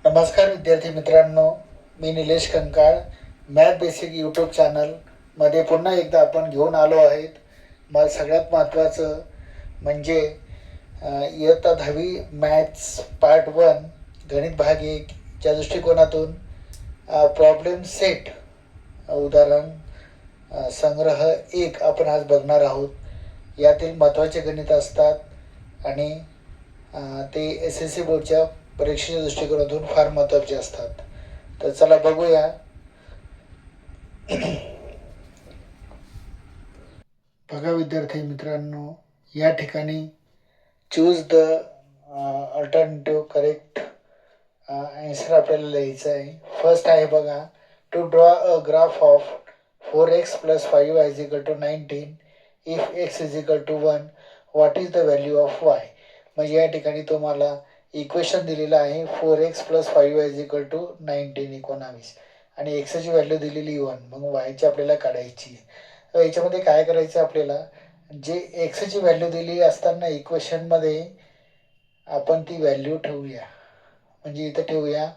नमस्कार विद्यार्थी मित्रांनो, मी Nilesh Kankal. Math basic YouTube चॅनलमध्ये पुन्हा एकदा आपण घेऊन आलो आहेत. सगळ्यात महत्त्वाचं म्हणजे इयत्ता 10वी मॅथ्स पार्ट 1 गणित भाग 1च्या दृष्टिकोनातून प्रॉब्लेम सेट उदाहरण संग्रह 1 आपण आज बघणार आहोत. यातील महत्त्वाचे गणित असतात आणि ते SSC बोर्डच्या परीक्षेच्या दृष्टिकोनातून फार महत्त्वाचे असतात. तर चला बघूया. बघा विद्यार्थी मित्रांनो, या ठिकाणी choose the alternative correct answer आपल्याला लिहायचं आहे. फर्स्ट आहे बघा, to draw a graph of 4x + 5y = 19 if x = 1 what is the value of y. म्हणजे या ठिकाणी तुम्हाला इक्वेशन दिलेलं आहे 4x + 5y = 19 आणि एक्सची व्हॅल्यू दिलेली 1. मग वायची आपल्याला काढायची. याच्यामध्ये काय करायचं आपल्याला, जे एक्सची व्हॅल्यू दिलेली असताना इक्वेशनमध्ये आपण ती व्हॅल्यू ठेवूया. म्हणजे इथं ठेवूया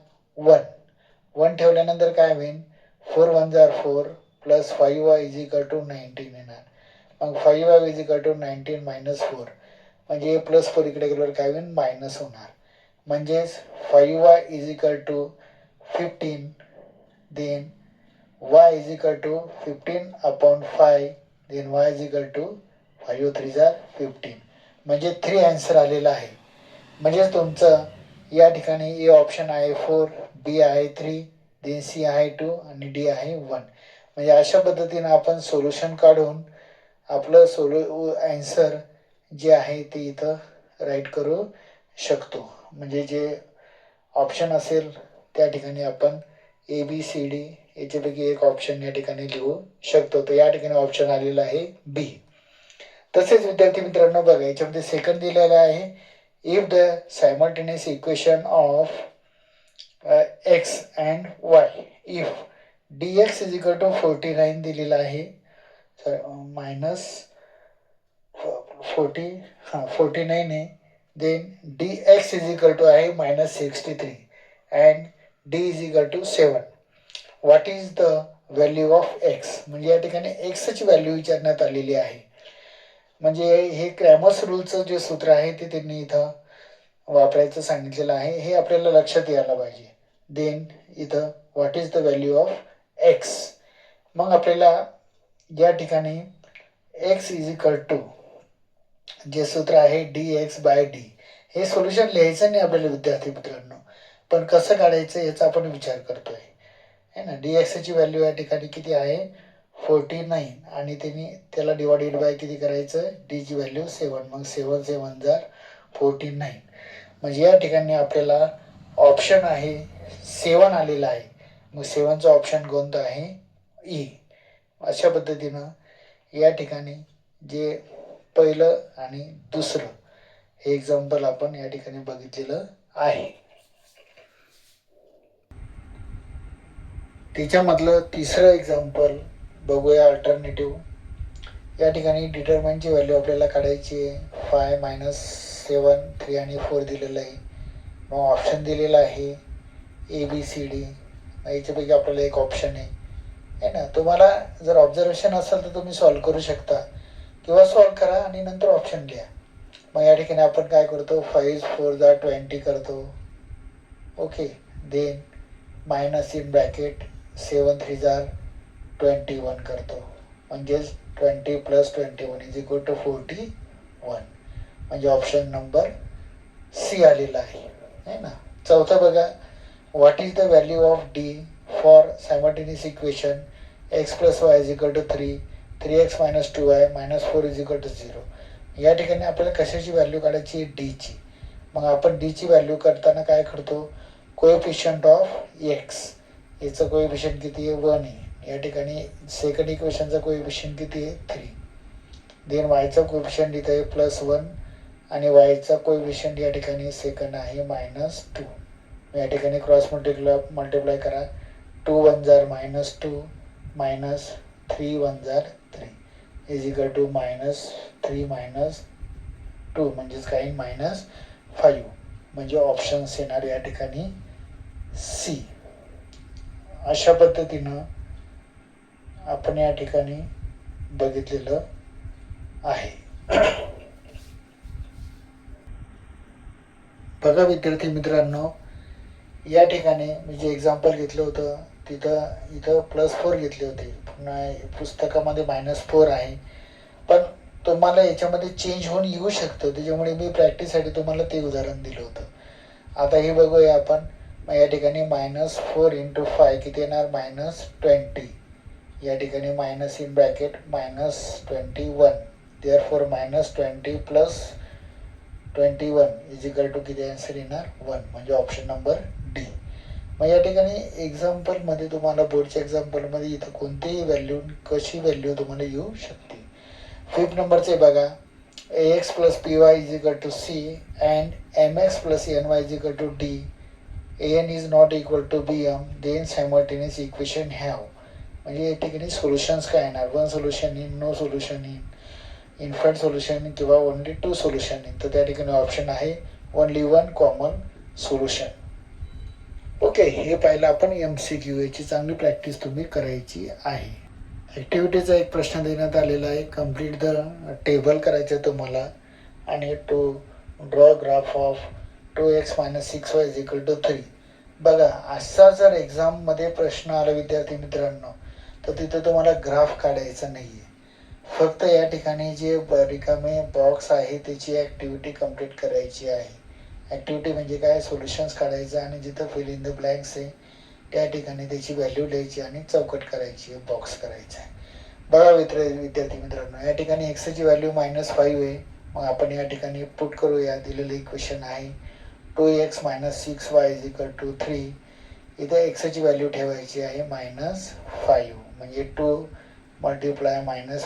1 ठेवल्यानंतर काय होईल, 4 × 1 = 4 + 5y = 19 येणार. मग 5y = 19 - 4 म्हणजे प्लस 4 इकडे गेल्यावर काय होईल, मायनस होणार. म्हणजेच 5y = 15, then y = 15/5, then y = 5 × 3 = 15. म्हणजे 3 आन्सर आलेला आहे. म्हणजेच तुमचं या ठिकाणी ए ऑप्शन आहे 4, बी आहे 3, देन सी आहे 2 आणि डी आहे 1. म्हणजे अशा पद्धतीनं आपण सोल्युशन काढून आपलं आन्सर जे आहे ते इथं राईट करू शकतो. म्हणजे जे ऑप्शन असेल त्या ठिकाणी आपण ABCD याच्यापैकी एक ऑप्शन या ठिकाणी लिहू शकतो. तर या ठिकाणी ऑप्शन आलेला आहे बी. तसेच विद्यार्थी मित्रांनो बघा, याच्यामध्ये सेकंड दिलेला आहे, if the simultaneous equation of x and y, if dx = 49 दिलेला आहे, -49 आहे, देन dx आहे -63 and d = 7. What is the value of x. म्हणजे या ठिकाणी एक्सची व्हॅल्यू विचारण्यात आलेली आहे. म्हणजे हे क्रॅमर्स रूलचं जे सूत्र आहे ते त्यांनी इथं वापरायचं सांगितलेलं आहे. हे आपल्याला लक्षात यायला पाहिजे. देन इथं what is the value of x. मग आपल्याला या ठिकाणी x = जे सूत्र आहे dx/d, हे सोल्युशन लिहायचं नाही आपल्याला विद्यार्थी मित्रांनो, पण कसं काढायचं याचा आपण विचार करतोय है ना. dxची व्हॅल्यू या ठिकाणी किती आहे, 49 आणि त्याला डिवाइडेड बाय किती करायचं, डीची व्हॅल्यू 7. मग 7 × 7 = 49. म्हणजे या ठिकाणी आपल्याला ऑप्शन आहे 7 आलेला आहे. मग 7चा ऑप्शन कोणता आहे, ई. अशा पद्धतीनं या ठिकाणी जे पहिलं आणि दुसरं हे एक्झाम्पल आपण या ठिकाणी बघितलेलं आहे. त्याच्यामधलं तिसरं एक्झाम्पल बघूया, अल्टरनेटिव्ह. या ठिकाणी डिटरमाइनची व्हॅल्यू आपल्याला काढायची आहे. 5 - 7, 3 आणि 4 दिलेलं आहे. मग ऑप्शन दिलेला आहे ABCD. याच्यापैकी आपल्याला एक ऑप्शन आहे ना. तुम्हाला जर ऑब्झर्वेशन असेल तर तुम्ही सॉल्व करू शकता किंवा सॉल्व करा आणि नंतर ऑप्शन लिहा. मग या ठिकाणी आपण काय करतो, 5 × 4 = 20 करतो. Okay, then minus in bracket 7 × 3 = 21 करतो. म्हणजेच 20 + 21 = 41. म्हणजे ऑप्शन नंबर सी आलेला आहे ना. चौथा बघा, what is the value of D for simultaneous equation x + y = 3, 3x - 2y - 4 = 0. या ठिकाणी आपल्याला कशाची व्हॅल्यू काढायची, डीची. मग आपण डीची व्हॅल्यू करताना काय करतो, कोएफिशियंट ऑफ x, याचं कोएफिशियंट किती आहे, 1 आहे. या ठिकाणी सेकंड इक्वेशनचा कोएफिशियंट किती आहे, 3. देन वायचा कोएफिशियंट इथं आहे +1 आणि वायचा कोएफिशियंट या ठिकाणी सेकंड आहे -2. या ठिकाणी क्रॉस मल्टिप्लाय करा. 2 × 1 = -2 -3 × 1 = 3 = -3 - 2 म्हणजेच काही -5. म्हणजे ऑप्शन्स येणार या ठिकाणी सी. अशा पद्धतीनं आपण या ठिकाणी बघितलेलं आहे. बघा विद्यार्थी मित्रांनो, या ठिकाणी मी जे एक्झाम्पल घेतलं होतं तिथं इथं +4 घेतले होते, पुन्हा पुस्तकामध्ये -4 आहे, पण तुम्हाला याच्यामध्ये चेंज होऊन येऊ शकतं, त्याच्यामुळे मी प्रॅक्टिससाठी तुम्हाला ते उदाहरण दिलं होतं. आता हे बघूया आपण. मग या ठिकाणी -4 × 5 किती येणार? -20. या ठिकाणी minus in bracket -21. Therefore -20 + 21 is equal to किती आन्सर येणार? 1. म्हणजे ऑप्शन नंबर डी. मग या ठिकाणी एक्झाम्पलमध्ये तुम्हाला बोर्डच्या एक्झाम्पलमध्ये इथं कोणतीही व्हॅल्यू, कशी व्हॅल्यू तुम्हाला येऊ शकते. 5th नंबरचे बघा. ax + py is equal to c and mx + ny is equal to d. an is not equal to bm. Then simultaneous equation have. म्हणजे या ठिकाणी सोल्युशन्स काय येणार? 1 solution in, no solution in, infinite solution किंवा only 2 solution in. तर त्या ठिकाणी option आहे ओनली 1 कॉमन सोल्युशन. ओके, हे पाहिलं आपण MCQ. याची चांगली प्रॅक्टिस तुम्ही करायची आहे. ॲक्टिव्हिटीचा एक प्रश्न देण्यात आलेला आहे. कम्प्लीट द टेबल करायचं आहे तुम्हाला आणि to draw graph of 2x - 6y is equal to 3. बघा, असा जर एक्झाममध्ये प्रश्न आला विद्यार्थी मित्रांनो, तर तिथं तुम्हाला ग्राफ काढायचा नाही आहे. फक्त या ठिकाणी जे रिकामे बॉक्स आहे त्याची ॲक्टिव्हिटी कंप्लीट करायची आहे. ॲक्टिव्हिटी म्हणजे काय? सोल्युशन्स काढायचं आणि जिथं फिल इन द ब्लँक्स आहे त्या ठिकाणी त्याची व्हॅल्यू लिहायची आणि चौकट करायची, बॉक्स करायचा आहे. बघा विद्यार्थी मित्रांनो, या ठिकाणी एक्सची व्हॅल्यू -5 आहे. मग आपण या ठिकाणी पुट करूया. दिलेलं इक्वेशन आहे 2x - 6y is equal to 3. इथं एक्सची व्हॅल्यू ठेवायची आहे -5. म्हणजे 2 × -5 -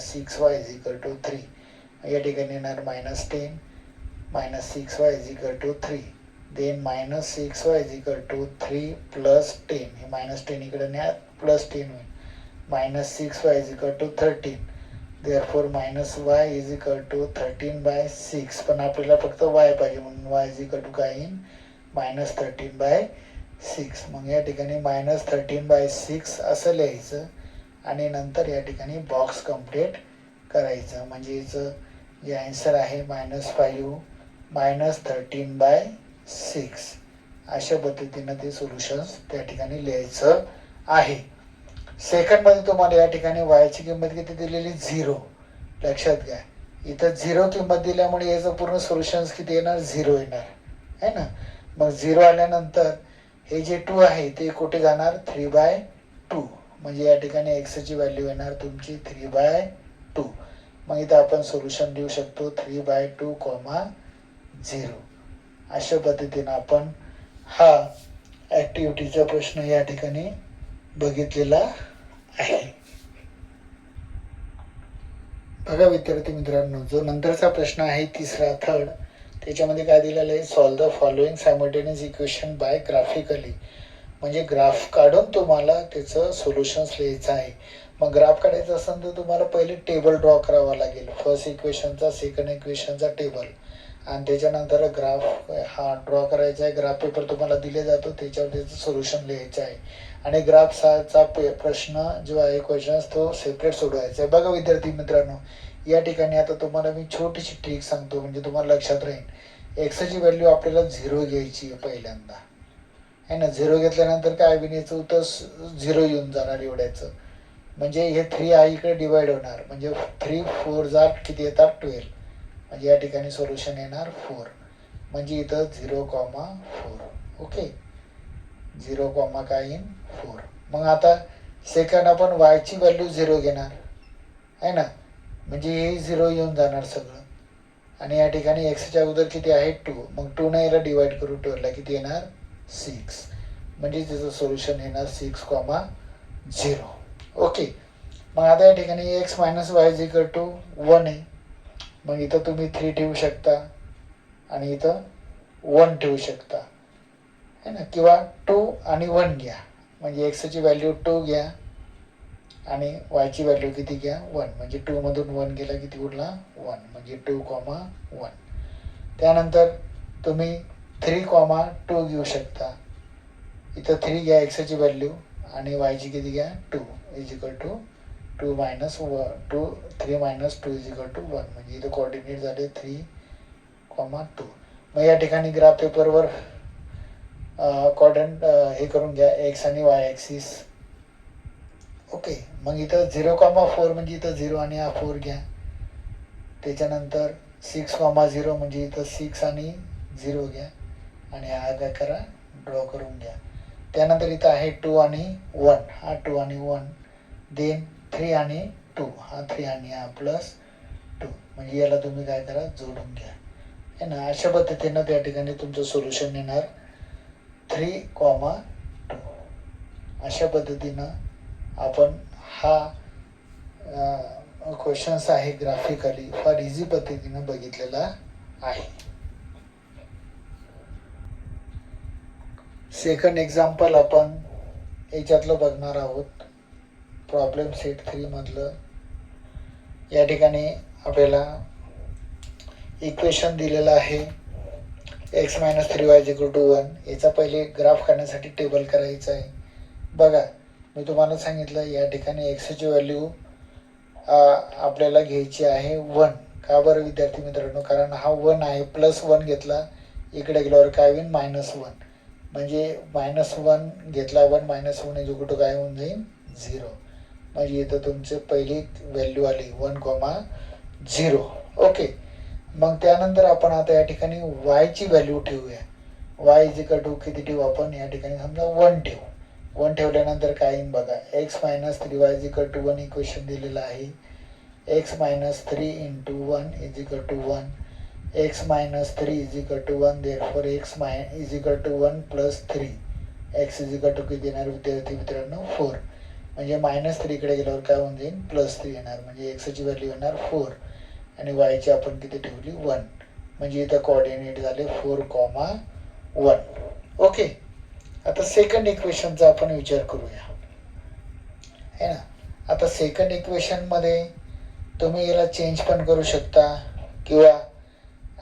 6y इज इक्वल टू 3. या ठिकाणी येणार -10 - 6y is equal to 3. Then -6y is equal to 3 + 10. हे -10 इकडे न्या, +10 होईल. -6y is equal to 13. Therefore -y is equal to 13/6. पण आपल्याला फक्त y पाहिजे, म्हणून y इज इक्वल टू काय येईल? -13/6. मग या ठिकाणी -13/6 असं लिहायचं आणि नंतर या ठिकाणी बॉक्स कंप्लीट करायचं. म्हणजे याचं जे आन्सर आहे -5 - 13/6. अशा पद्धतीनं ते सोल्युशन्स त्या ठिकाणी लिहायचं आहे. सेकंडमध्ये तुम्हाला या ठिकाणी वायची किंमत किती दिलेली? 0. लक्षात घ्या, इथं 0 किंमत दिल्यामुळे याचं पूर्ण सोल्युशन्स किती येणार? 0 येणार आहे ना. मग 0 आल्यानंतर हे जे 2 आहे ते कुठे जाणार? 3/2. म्हणजे या ठिकाणी एक्सची व्हॅल्यू येणार तुमची 3/2. मग इथं आपण सोल्युशन लिहू शकतो 3/2, 0. अशा पद्धतीनं आपण हा ॲक्टिव्हिटीचा प्रश्न या ठिकाणी बघितलेला आहे. बघा विद्यार्थी मित्रांनो, जो नंतरचा प्रश्न आहे तिसरा, थर्ड, त्याच्यामध्ये काय दिलेलं आहे? Solve the following simultaneous equation by graphically. म्हणजे ग्राफ काढून तुम्हाला त्याचं सोल्युशन्स लिहायचं आहे. मग ग्राफ काढायचं असेल तर तुम्हाला पहिले टेबल ड्रॉ करावा लागेल. फर्स्ट इक्वेशनचा, सेकंड इक्वेशनचा टेबल, आणि त्याच्यानंतर ग्राफ हा ड्रॉ करायचा आहे. ग्राफ पेपर तुम्हाला दिले जातो, त्याच्यावर त्याचं सोल्युशन लिहायचं आहे. आणि ग्राफचा प्रश्न जो आहे, क्वेश्चन्स, तो सेपरेट सोडवायचा आहे. बघा विद्यार्थी मित्रांनो, या ठिकाणी आता तुम्हाला मी छोटीशी ट्रिक सांगतो, म्हणजे तुम्हाला लक्षात राहील. एक्सची व्हॅल्यू आपल्याला 0 घ्यायची आहे पहिल्यांदा, आहे ना. 0 घेतल्यानंतर काय विनायचं होतं? 0 येऊन जाणार एवढ्याचं. म्हणजे हे 3 आहे इकडे डिवाइड होणार, म्हणजे 3 4 जार किती येतात? 12. म्हणजे या ठिकाणी सोल्युशन येणार 4. म्हणजे इथं 0,4. ओके, 0, काय येईल? 4. मग आता सेकंड आपण वायची व्हॅल्यू 0 घेणार आहे ना, म्हणजे हे 0 येऊन जाणार सगळं. आणि या ठिकाणी एक्सच्या अगोदर किती आहे? 2. मग 2 याला डिवाइड करू, 12ला किती येणार? 6. म्हणजे त्याचं सोल्युशन येणार 6,0. ओके. मग आता या ठिकाणी x - y is equal to 1 आहे. मग इथं तुम्ही 3 ठेवू शकता आणि इथं 1 ठेवू शकता, है ना. किंवा 2 आणि 1 घ्या. म्हणजे एक्सची व्हॅल्यू 2 घ्या आणि वायची व्हॅल्यू किती घ्या? 1. म्हणजे 2 मधून 1 गेला, किती उरला? 1. म्हणजे 2,1. त्यानंतर तुम्ही 3,2 घेऊ शकता. इथं 3 घ्या एक्सची व्हॅल्यू आणि वायची किती घ्या 2 is equal to 2 minus 2 3 minus 2 is equal to 1. म्हणजे इथं कोऑर्डिनेट झाले 3,2. मग या ठिकाणी ग्राफ पेपरवर कॉर्डन हे करून घ्या एक्स आणि वाय ॲक्सिस. ओके. मग इथं 0,4 म्हणजे इथं 0 आणि हा 4 घ्या. त्याच्यानंतर 6,0 म्हणजे इथं 6 आणि 0 घ्या आणि हा काय करा ड्रॉ करून घ्या. त्यानंतर इथं आहे 2 आणि 1, हा 2 आणि 1. देन 3 आणि 2, हा 3 आणि हा प्लस 2. म्हणजे याला तुम्ही काय करा जोडून घ्या है ना. अशा पद्धतीनं त्या ठिकाणी तुमचं सोल्युशन येणार 3,2. अशा पद्धतीनं आपण हा क्वेश्चन्स आहे ग्राफिकली फार इझी पद्धतीनं बघितलेला आहे. सेकंड एक्झाम्पल आपण याच्यातलं बघणार आहोत. प्रॉब्लेम सेट 3 मधलं. या ठिकाणी आपल्याला इक्वेशन दिलेलं आहे x - 3y = 1. याचा पहिले ग्राफ काढण्यासाठी टेबल करायचं आहे. बघा मी तुम्हाला सांगितलं या ठिकाणी एक्सची व्हॅल्यू आपल्याला घ्यायची आहे 1. का बरं विद्यार्थी मित्रांनो? कारण हा 1 आहे, प्लस 1 घेतला इकडे गेल्यावर काय होईल -1. म्हणजे -1 घेतला 1 - 1 इज इक्वल टू काय होऊन जाईल 0. म्हणजे इथं तुमची पहिली व्हॅल्यू आली 1,0. ओके. मग त्यानंतर आपण आता या ठिकाणी वायची व्हॅल्यू ठेवूया. वाय इज इक्वल टू किती ठेवू आपण या ठिकाणी समजा 1 ठेवू. 1 ठेवल्यानंतर काय येईल बघा x - 3y = 1 इक्वेशन दिलेलं आहे. x - 3 × 1 is equal to 1. x - 3 is equal to 1. Therefore x is equal to 1 plus 3. x is equal to किती येणार विद्यार्थी मित्रांनो 4. म्हणजे -3 इकडे गेल्यावर काय होऊन जाईल +3 येणार. म्हणजे एक्सची व्हॅल्यू येणार 4 आणि वायची आपण किती ठेवली 1. म्हणजे इथं कोऑर्डिनेट झाले 4,1. ओके. आता सेकंड इक्वेशनचा आपण विचार करूया है ना. आता सेकंड इक्वेशनमध्ये तुम्ही याला चेंज पण करू शकता किंवा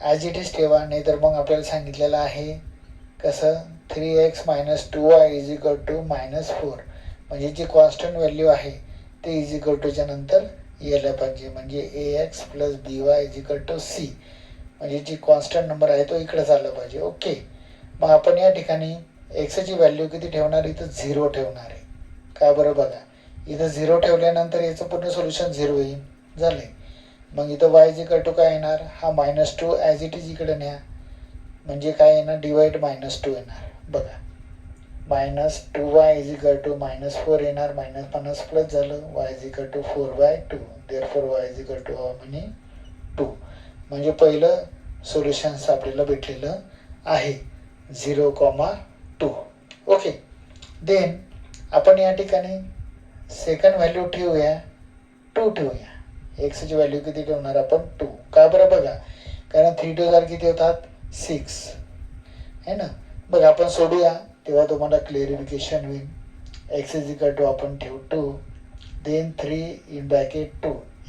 ॲज इट इज ठेवा. नाही तर मग आपल्याला सांगितलेलं आहे कसं 3x - 2y is equal to -4. म्हणजे जी कॉन्स्टंट व्हॅल्यू आहे ते इज इक्वल टूच्या नंतर यायला पाहिजे. म्हणजे ax + by is equal to c. म्हणजे जी कॉन्स्टंट नंबर आहे तो इकडे झाला पाहिजे. ओके. मग आपण या ठिकाणी एक्सची व्हॅल्यू किती ठेवणार इथं 0 ठेवणार आहे. का बरं बघा इथं 0 ठेवल्यानंतर याचं पूर्ण सोल्युशन 0 येईल. झाले. मग इथं y इज इक्वल टू काय येणार हा -2 ॲज इट इज इकडे न्या. म्हणजे काय येणार डिवाइड -2 येणार. बघा -2y इज इक्वल टू -4 येणार. -50 प्लस झालं y is equal to 4/2. Therefore y is equal to म्हणजे 2. म्हणजे पहिलं सोल्युशन्स आपल्याला भेटलेलं आहे 0,2. ओके. देन आपण या ठिकाणी सेकंड व्हॅल्यू ठेवूया 2 ठेवूया. एक्सची व्हॅल्यू किती ठेवणार आपण 2. का बरं बघा कारण 3 2 जार किती होतात 6 है ना. बघा आपण सोडूया तेव्हा तुम्हाला क्लिअरिफिकेशन होईल. एक्स इज इक्वल टू आपण ठेवू 2. देन 3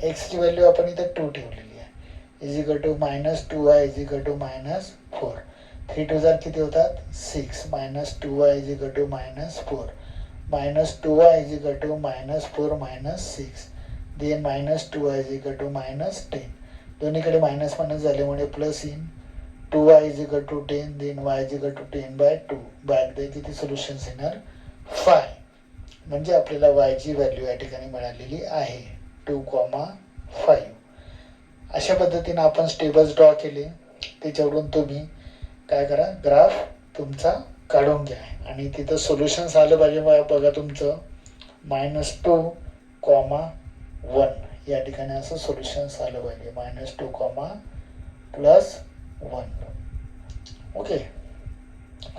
एक्सची व्हॅल्यू आपण इथं 2 ठेवलेली आहे is equal to -2y is equal to -4. 3 2 जार किती होतात 6 -2y is equal to -4. -2y is equal to -4 -6. Then -2y is equal to -10. दोन्हीकडे मायनस झाल्यामुळे प्लस येईल. 2y is equal to 10. Then y is equal to 10/2. By किती solutions येणार 5. म्हणजे आपल्याला वायची व्हॅल्यू या ठिकाणी मिळालेली आहे 2,5. अशा पद्धतीनं आपण स्टेबल्स ड्रॉ केले. त्याच्यावरून तुम्ही काय करा ग्राफ तुमचा काढून घ्या आणि तिथं सोल्युशन्स आलं पाहिजे बघा तुमचं -2,1 या ठिकाणी असं सोल्युशन्स आलं पाहिजे -2, +1. ओके.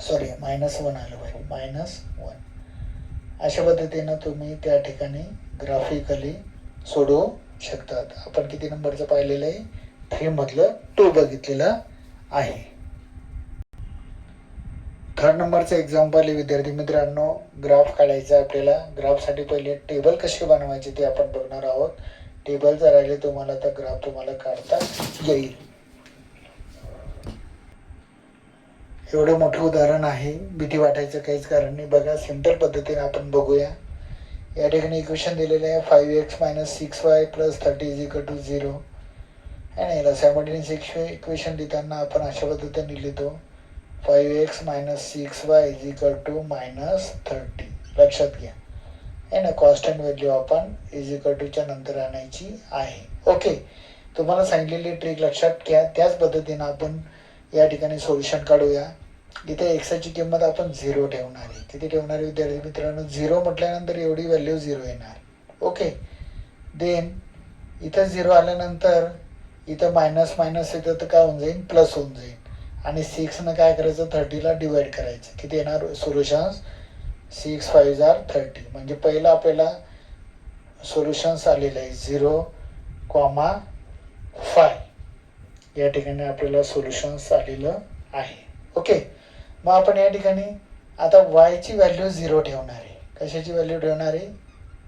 सॉरी -1 आलं पाहिजे -1. अशा पद्धतीनं तुम्ही त्या ठिकाणी ग्राफिकली सोडवू शकतात. आपण किती नंबरचं पाहिलेलं आहे 3 मधलं 2 बघितलेलं आहे. थर्ड नंबरचं एक्झाम्पल आहे विद्यार्थी मित्रांनो. ग्राफ काढायचा आपल्याला. ग्राफसाठी पहिले टेबल कसे बनवायचे ते आपण बघणार आहोत. टेबल जर राहिले तुम्हाला तर ग्राफ तुम्हाला काढता येईल. एवढं मोठं उदाहरण आहे, भीती वाटायचं काहीच कारण नाही. बघा सिंपल पद्धतीने आपण बघूया. या ठिकाणी इक्वेशन दिलेलं आहे 5x - 6y + 30 = 0 आहे ना. याला सॅमल्टेनियस इक्वेशन लिहिताना आपण अशा पद्धतीने लिहितो 5x - 6y = -30. लक्षात घ्या आहे ना. कॉन्स्टंट व्हॅल्यू आपण च्या नंतर आणायची आहे. ओके, तुम्हाला सांगितलेली ट्रिक लक्षात घ्या. त्याच पद्धतीनं आपण या ठिकाणी सोल्युशन काढूया. इथे एक्सची किंमत आपण 0 ठेवणार आहे. किती ठेवणार आहे विद्यार्थी मित्रांनो? 0 म्हटल्यानंतर एवढी व्हॅल्यू 0 येणार. ओके, देन इथं 0 आल्यानंतर इथं मायनस मायनस येतं तर काय होऊन जाईल? प्लस होऊन जाईल. आणि 6 काय करायचं? 30ला डिवाइड करायचं. किती येणार सोल्युशन्स? 6 × 5 = 30. म्हणजे पहिलं आपल्याला सोल्युशन्स आलेलं आहे 0,5. या ठिकाणी आपल्याला सोल्युशन्स आलेलं आहे. ओके, मग आपण या ठिकाणी आता वायची व्हॅल्यू 0 ठेवणार आहे. कशाची व्हॅल्यू ठेवणार आहे?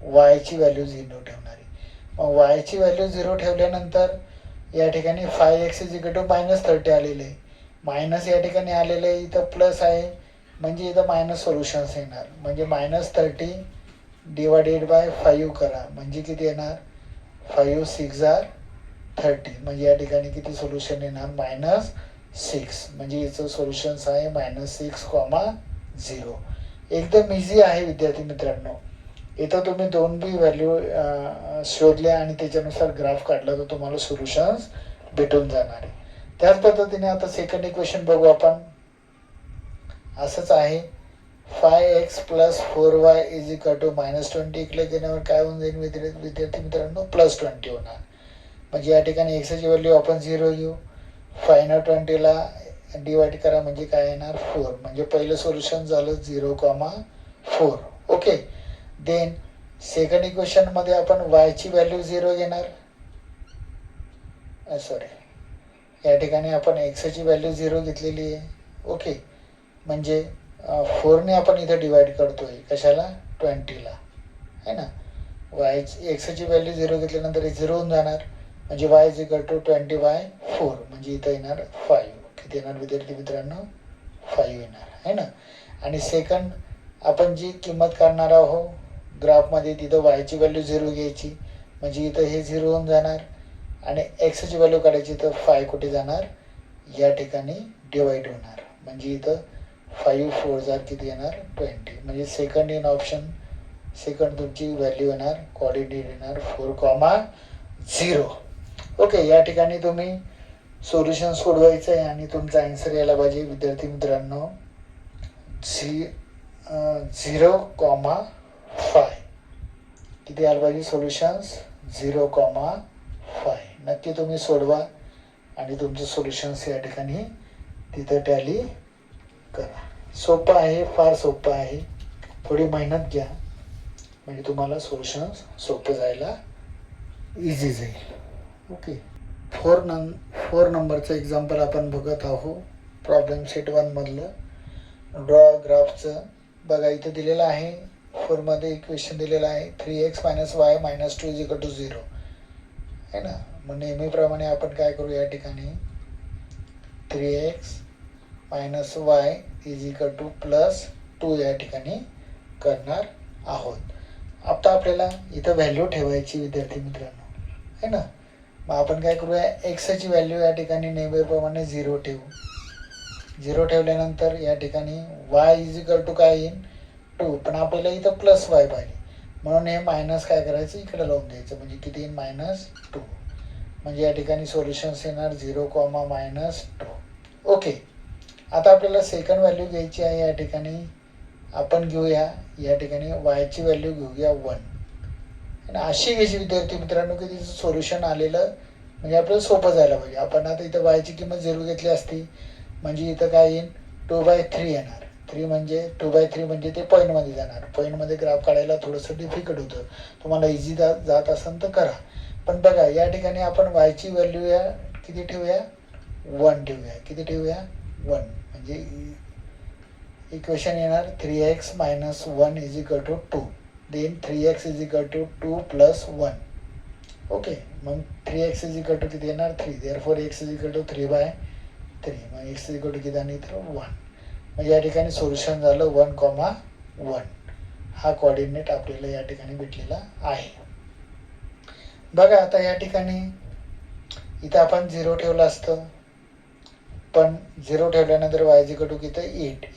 वायची व्हॅल्यू 0 ठेवणार आहे. मग वायची व्हॅल्यू 0 ठेवल्यानंतर या ठिकाणी 5x = -30 आलेलं आहे. मायनस या ठिकाणी आलेलं आहे, इथं प्लस आहे म्हणजे इथं मायनस सोल्युशन्स येणार. म्हणजे -30 / 5 करा म्हणजे किती येणार? 5 × 6 = 30. म्हणजे या ठिकाणी किती सोल्युशन येणार? -6. म्हणजे याचं सोल्युशन्स आहे -6,0. एकदम इझी आहे विद्यार्थी मित्रांनो. इथं तुम्ही 2 बी व्हॅल्यू शोधल्या आणि त्याच्यानुसार ग्राफ काढला तर तुम्हाला सोल्युशन्स भेटून जाणार आहे. त्याच पद्धतीने आता सेकंड इक्वेशन बघू आपण. असंच आहे 5x + 4y = -20. इकडे गेल्यावर काय होऊन जाईल विद्यार्थी मित्रांनो? +20 होणार. म्हणजे या ठिकाणी एक्सची व्हॅल्यू आपण 0 घेऊ. 5 ने 20ला डिवाइड करा म्हणजे काय येणार? 4. म्हणजे पहिलं सोल्युशन झालं 0,4. ओके, देन सेकंड इक्वेशनमध्ये आपण वायची व्हॅल्यू 0 घेणार. या ठिकाणी आपण एक्सची व्हॅल्यू 0 घेतलेली आहे. ओके, म्हणजे 4ने आपण इथं डिवाइड करतोय. कशाला? 20ला आहे ना. वायची एक्सची व्हॅल्यू 0 घेतल्यानंतर हे 0 होऊन जाणार. म्हणजे y = 20/4. म्हणजे इथं येणार 5. किती येणार विद्यार्थी मित्रांनो? 5 येणार आहे ना. आणि सेकंड आपण जी किंमत काढणार आहोत ग्राफमध्ये तिथं वायची व्हॅल्यू 0 घ्यायची. म्हणजे इथं हे 0 होऊन जाणार. आणि एक्सची व्हॅल्यू काढायची तर 5 कुठे जाणार? या ठिकाणी डिवाइड होणार. म्हणजे इथं 5 × 4 = किती येणार? 20. म्हणजे सेकंड इन ऑप्शन सेकंड तुमची व्हॅल्यू येणार, कोऑर्डिनेट येणार 4,0. ओके, या ठिकाणी तुम्ही सोल्युशन सोडवायचं आहे आणि तुमचा आन्सर यायला पाहिजे विद्यार्थी मित्रांनो 0,5. किती यायला पाहिजे सोल्युशन्स? 0,5. नक्की तुम्ही सोडवा आणि तुमचं सोल्युशन्स या ठिकाणी तिथं टॅली करा. सोपं आहे, फार सोपं आहे. थोडी मेहनत घ्या म्हणजे तुम्हाला सोल्युशन्स सोपं जायला इझी जाईल. ओके, 4 नंबरचं एक्झाम्पल आपण बघत आहोत. प्रॉब्लेम सेट 1 मधलं ड्रॉ ग्राफचं. बघा इथं दिलेलं आहे 4मध्ये इक्वेशन दिलेलं आहे 3x - y - 2 = 0 आहे ना. मग नेहमीप्रमाणे आपण काय करू या ठिकाणी 3x - y = +2 या ठिकाणी करणार आहोत. आता आपल्याला इथं व्हॅल्यू ठेवायची विद्यार्थी मित्रांनो आहे ना. मग आपण काय करूया एक्सची व्हॅल्यू या ठिकाणी नेहमीप्रमाणे 0 ठेवू. 0 ठेवल्यानंतर या ठिकाणी y = काय येईल? 2. पण आपल्याला इथं +y पाहिजे म्हणून हे मायनस काय करायचं इकडे लावून द्यायचं. म्हणजे किती येईल? -2. म्हणजे या ठिकाणी सोल्युशन्स येणार 0,-2. ओके, आता आपल्याला सेकंड व्हॅल्यू घ्यायची आहे. या ठिकाणी आपण घेऊया या ठिकाणी वायची व्हॅल्यू घेऊया 1. आणि अशी घ्यायची विद्यार्थी मित्रांनो की तिचं सोल्युशन आलेलं म्हणजे आपल्याला सोपं जायला पाहिजे. आपण आता इथं वायची किंमत 0 घेतली असती म्हणजे इथं काय येईल? 2/3 येणार. 3 म्हणजे 2/3 म्हणजे ते पॉईंटमध्ये जाणार. पॉईंटमध्ये ग्राफ काढायला थोडंसं डिफिकल्ट होतं. तुम्हाला इझी जात असेल तर करा. पण बघा या ठिकाणी आपण वायची व्हॅल्यू या किती ठेवूया? 1 ठेवूया. किती ठेवूया? 1. म्हणजे इक्वेशन येणार 3x - 1 = 2. Then 3x = 2 + 1. ओके, मग 3x किती येणार? 3. Therefore x = 3/3. मग x किती आणि तर 1. म्हणजे या ठिकाणी सोल्युशन झालं 1,1. हा कोऑर्डिनेट आपल्याला या ठिकाणी भेटलेला आहे. बघा आता या ठिकाणी इथं आपण 0 ठेवलं असतं, पण 0 ठेवल्यानंतर वाय टू किती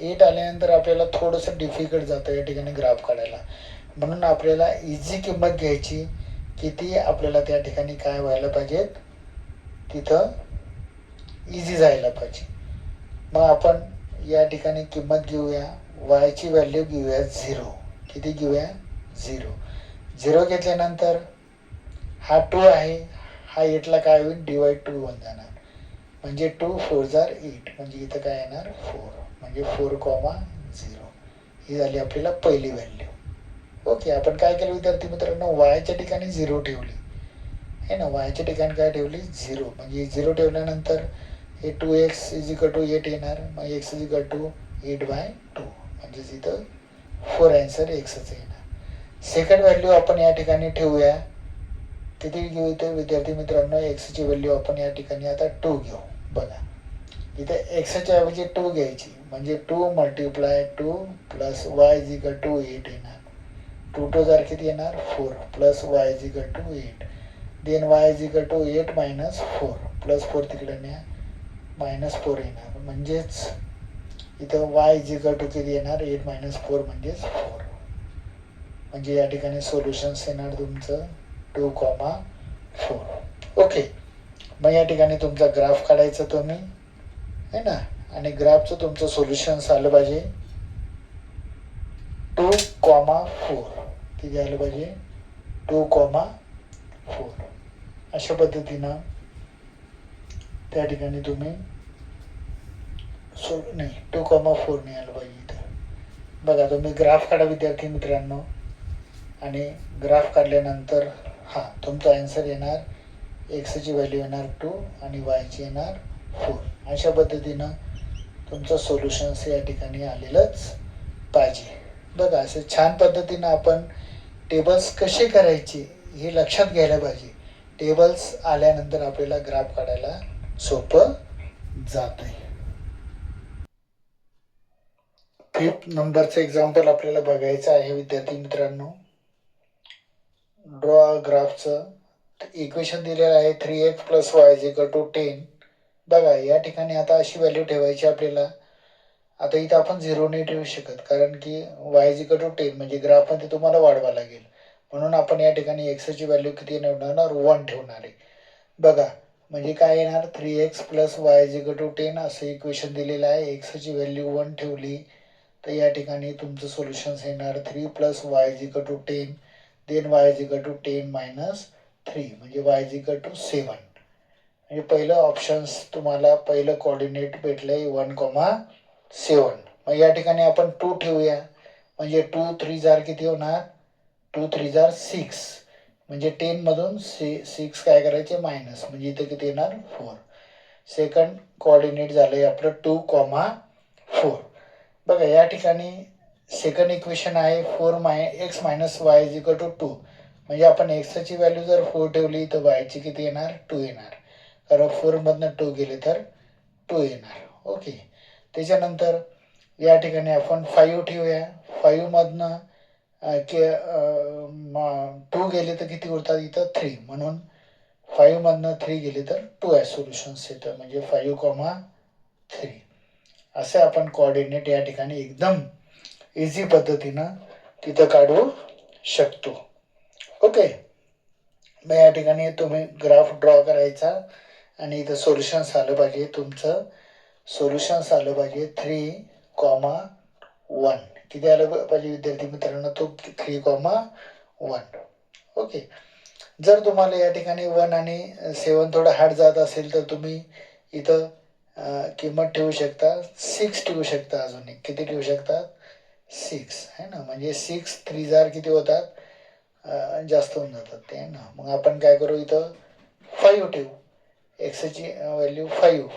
8 आल्यानंतर आपल्याला थोडंसं डिफिकल्ट जातं या ठिकाणी ग्राफ काढायला. म्हणून आपल्याला इझी किंमत घ्यायची. किती आपल्याला त्या ठिकाणी काय व्हायला पाहिजेत, तिथं इझी जायला पाहिजे. मग आपण या ठिकाणी किंमत घेऊया, वायची व्हॅल्यू घेऊया 0. किती घेऊया 0. 0 घेतल्यानंतर हा 2 आहे, हा 8ला काय होईल डिवाइड 2 होऊन जाणार. म्हणजे 2 4 जार 8, म्हणजे इथं काय येणार 4, म्हणजे 4,0. ही झाली आपल्याला पहिली व्हॅल्यू. ओके, आपण काय केलं विद्यार्थी मित्रांनो, वायच्या ठिकाणी 0 ठेवली आहे ना. वायच्या ठिकाणी काय ठेवली 0, म्हणजे 0 ठेवल्यानंतर हे 2x इज इक्वल टू 8 येणार. मग x इज इक्वल टू 8/2, म्हणजेच इथं 4 आन्सर xच येणार. सेकंड व्हॅल्यू आपण या ठिकाणी ठेवूया. किती घेऊ इथे विद्यार्थी मित्रांनो, एक्सची व्हॅल्यू आपण या ठिकाणी आता 2 घेऊ. बघा इथे एक्सच्या ऐवजी 2 घ्यायची, म्हणजे 2 multiply 2 plus y is equal to 8 येणार. 2 2 जार किती येणार 4, plus y is equal to 8. Then y is equal to 8 minus 4, plus 4 तिकडे न्या, मायनस 4 येणार. म्हणजेच इथं वाय इज इक्वल टू किती येणार 8 मायनस 4 म्हणजेच 4. म्हणजे या ठिकाणी सोल्युशन्स येणार तुमचं 2,4. ओके, मग या ठिकाणी तुमचा ग्राफ काढायचा तुम्ही है ना. आणि ग्राफचं तुमचं सोल्युशन्स आलं पाहिजे 2,4. किती आलं पाहिजे 2,4. अशा पद्धतीनं त्या ठिकाणी तुम्ही नाही 2,4 नाही आलं पाहिजे इथं. बघा तुम्ही ग्राफ काढा विद्यार्थी मित्रांनो, आणि ग्राफ काढल्यानंतर हा तुमचा आन्सर येणार. एक्सची व्हॅल्यू येणार 2 आणि वायची येणार 4. अशा पद्धतीनं तुमचं सोल्युशन्स या ठिकाणी आलेलंच पाहिजे. बघा असं छान पद्धतीनं आपण टेबल्स कसे करायचे हे लक्षात घ्यायला पाहिजे. टेबल्स आल्यानंतर आपल्याला ग्राफ काढायला सोपं जात आहे. 5th नंबरचं एक्झाम्पल आपल्याला बघायचं आहे विद्यार्थी मित्रांनो. ड्रॉ ग्राफचं इक्वेशन दिलेलं आहे 3x plus y is equal to 10. बघा या ठिकाणी आता अशी व्हॅल्यू ठेवायची आपल्याला. आता इथं आपण 0 नाही ठेवू शकत, कारण की वाय इज इक्वल टू 10 म्हणजे ग्राफमध्ये तुम्हाला वाढवा लागेल. म्हणून आपण या ठिकाणी एक्सची व्हॅल्यू किती ठेवणार 1 ठेवणार आहे. बघा म्हणजे काय येणार 3x plus y is equal to 10 असं इक्वेशन दिलेलं आहे. एक्सची व्हॅल्यू 1 ठेवली तर या ठिकाणी तुमचं सोल्युशन्स येणार 3 plus y is equal to 10. Then y is equal to 10 minus 3, म्हणजे वाय इज इक्वल टू 7. म्हणजे पहिलं ऑप्शन्स तुम्हाला पहिलं कोऑर्डिनेट भेटलंय 1,7. मग या ठिकाणी आपण 2 ठेवूया, म्हणजे 2 3 जार किती होणार 2 3 जार 6, म्हणजे 10 मधून 6 काय करायचे मायनस, म्हणजे इथे किती येणार 4. सेकंड कोऑर्डिनेट झालंय आपलं 2,4. बघा या ठिकाणी सेकंड इक्वेशन आहे 4x minus y is equal to 2. म्हणजे आपण एक्सची व्हॅल्यू जर 4 ठेवली तर वायची किती येणार 2 येणार, कारण 4मधनं 2 गेले तर 2 येणार. ओके, त्याच्यानंतर या ठिकाणी आपण 5 ठेवूया. 5मधनं 2 गेले तर किती उरतात इथं 3, म्हणून 5मधनं 3 गेले तर 2 आहे सोल्युशन्स येतं, म्हणजे 5,3. असे आपण कोऑर्डिनेट या ठिकाणी एकदम इझी पद्धतीनं तिथं काढू शकतो. ओके, मग या ठिकाणी तुम्ही ग्राफ ड्रॉ करायचा आणि इथं सोल्युशन्स आलं पाहिजे. तुमचं सोल्युशन्स आलं पाहिजे 3,1. किती आलं पाहिजे विद्यार्थी मित्रांनो तो 3,1. ओके, जर तुम्हाला या ठिकाणी 1 आणि 7 थोडं हार्ड जात असेल तर तुम्ही इथं किंमत ठेवू शकता 6 ठेवू शकता. अजून एक किती ठेवू शकता 6 है ना. म्हणजे 6 3 जार किती होतात जास्त होऊन जातात ते ना. मग आपण काय करू इथं 5 ठेवू. एक्सची व्हॅल्यू 5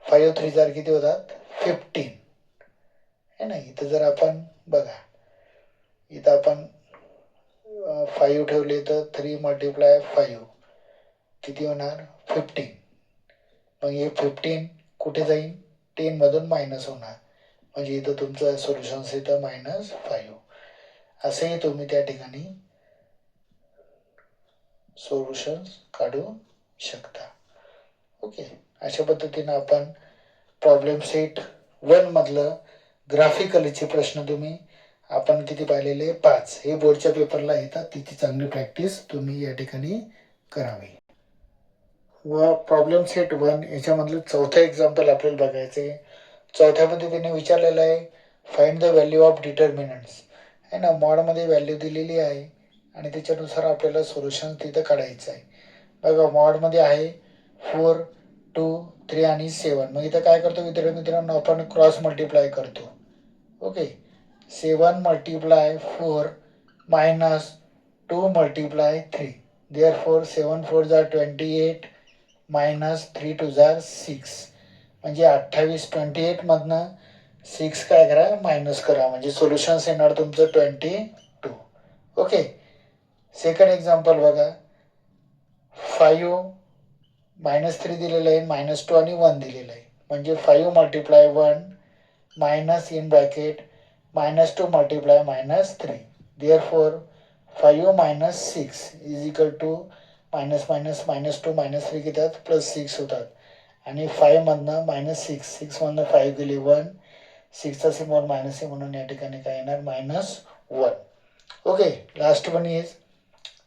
5 3 जार किती होतात 15 है ना. इथं जर आपण बघा इथं आपण 5 ठेवले तर 3 मल्टिप्लाय 5 किती होणार 15. मग हे 15 कुठे जाईल 10मधून मायनस होणार, म्हणजे इथं तुमचं सोल्युशन्स इथं -5. असंही तुम्ही त्या ठिकाणी सोल्युशन्स काढू शकता. ओके, अशा पद्धतीनं आपण प्रॉब्लेम सेट 1 मधलं ग्राफिकलीचे प्रश्न तुम्ही आपण किती पाहिलेले 5, हे बोर्डच्या पेपरला येतात. तिची चांगली प्रॅक्टिस तुम्ही या ठिकाणी करावी. व प्रॉब्लेम सेट 1 याच्यामधलं चौथं एक्झाम्पल आपल्याला बघायचं आहे. चौथ्यामध्ये त्याने विचारलेलं आहे find the value of determinants, आहे ना. मॉडमध्ये व्हॅल्यू दिलेली आहे आणि त्याच्यानुसार आपल्याला सोल्युशन तिथं काढायचं आहे. बघा मॉडमध्ये आहे 4, 2, 3 आणि 7. मग इथं काय करतो मित्रांनो, आपण क्रॉस मल्टिप्लाय करतो. Okay, 7 multiply 4 minus 2 multiply 3. Therefore 7 4 जा 28 मायनस 3 2 जा 6, म्हणजे 28. 28 मधनं 6 काय करा मायनस करा, म्हणजे सोल्युशन्स येणार तुमचं 22. ओके, सेकंड एक्झाम्पल बघा. 5 -3 दिलेलं आहे, -2 आणि 1 दिलेलं आहे, म्हणजे 5 multiply 1 minus in bracket -2 multiply -3. Therefore 5 minus 6 is equal to minus minus -2 -3 घेतात +6 होतात, आणि 5 मधनं -6, 6 मधनं 5 गेले 1, 6चा सिम्बॉल मायनस आहे म्हणून या ठिकाणी काय येणार -1. ओके, लास्ट वन इज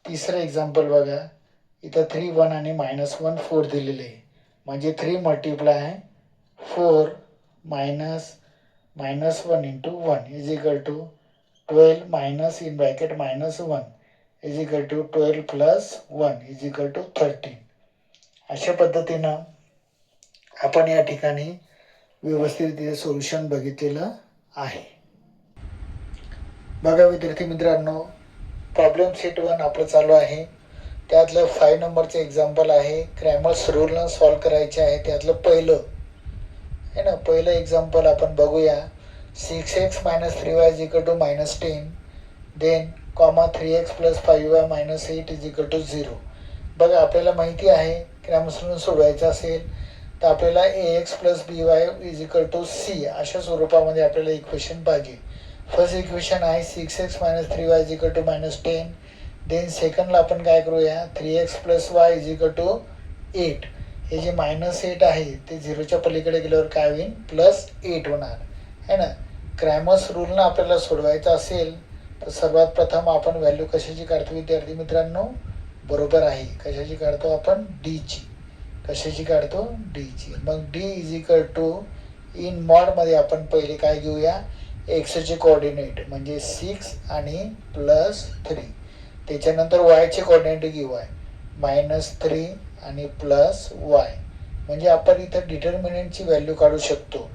तिसरं एक्झाम्पल बघा. इथं 3 1 आणि -1 4 दिलेले आहे, म्हणजे 3 multiply 4 minus -1 into 1 is equal to 12 minus in bracket -1 is equal to 12 plus 1 is equal to 13. अशा पद्धतीनं आपण या ठिकाणी व्यवस्थित सोल्युशन बघितलेलं आहे. बघा विद्यार्थी मित्रांनो, प्रॉब्लेम सेट 1 आपलं चालू आहे. त्यातलं 5 नंबरचं एक्झाम्पल आहे. क्रॅमर्स रूलनं सॉल्व करायचे आहे. त्यातलं पहिलं आहे ना, पहिलं एक्झाम्पल आपण बघूया. 6x - 3y is equal to -10, then 3x + 5y - 8 is equal to 0. बघा आपल्याला माहिती आहे क्रॅमर्स रूल सोडवायचं असेल तर आपल्याला ax + by is equal to c अशा स्वरूपामध्ये आपल्याला इक्वेशन पाहिजे. फर्स्ट इक्वेशन आहे 6x - 3y is equal to -10. Then सेकंडला आपण काय करूया, 3x + y is equal to 8. हे जे -8 आहे ते 0च्या पलीकडे गेल्यावर काय होईल +8 होणार, है ना. क्रॅमर्स रूलनं आपल्याला सोडवायचं असेल तर सर्वात प्रथम आपण व्हॅल्यू कशाची काढतो विद्यार्थी मित्रांनो, बरोबर आहे. कशाची काढतो आपण, डीची. कशाची काढतो, डीची. मग D is equal to in मॉडमध्ये आपण पहिले काय घेऊया, एक्सचे कोऑर्डिनेट म्हणजे 6 आणि +3. त्याच्यानंतर वायचे कोऑर्डिनेट घेऊ आहे -3 आणि +y, म्हणजे आपण इथं डिटर्मिनंटची व्हॅल्यू काढू शकतो.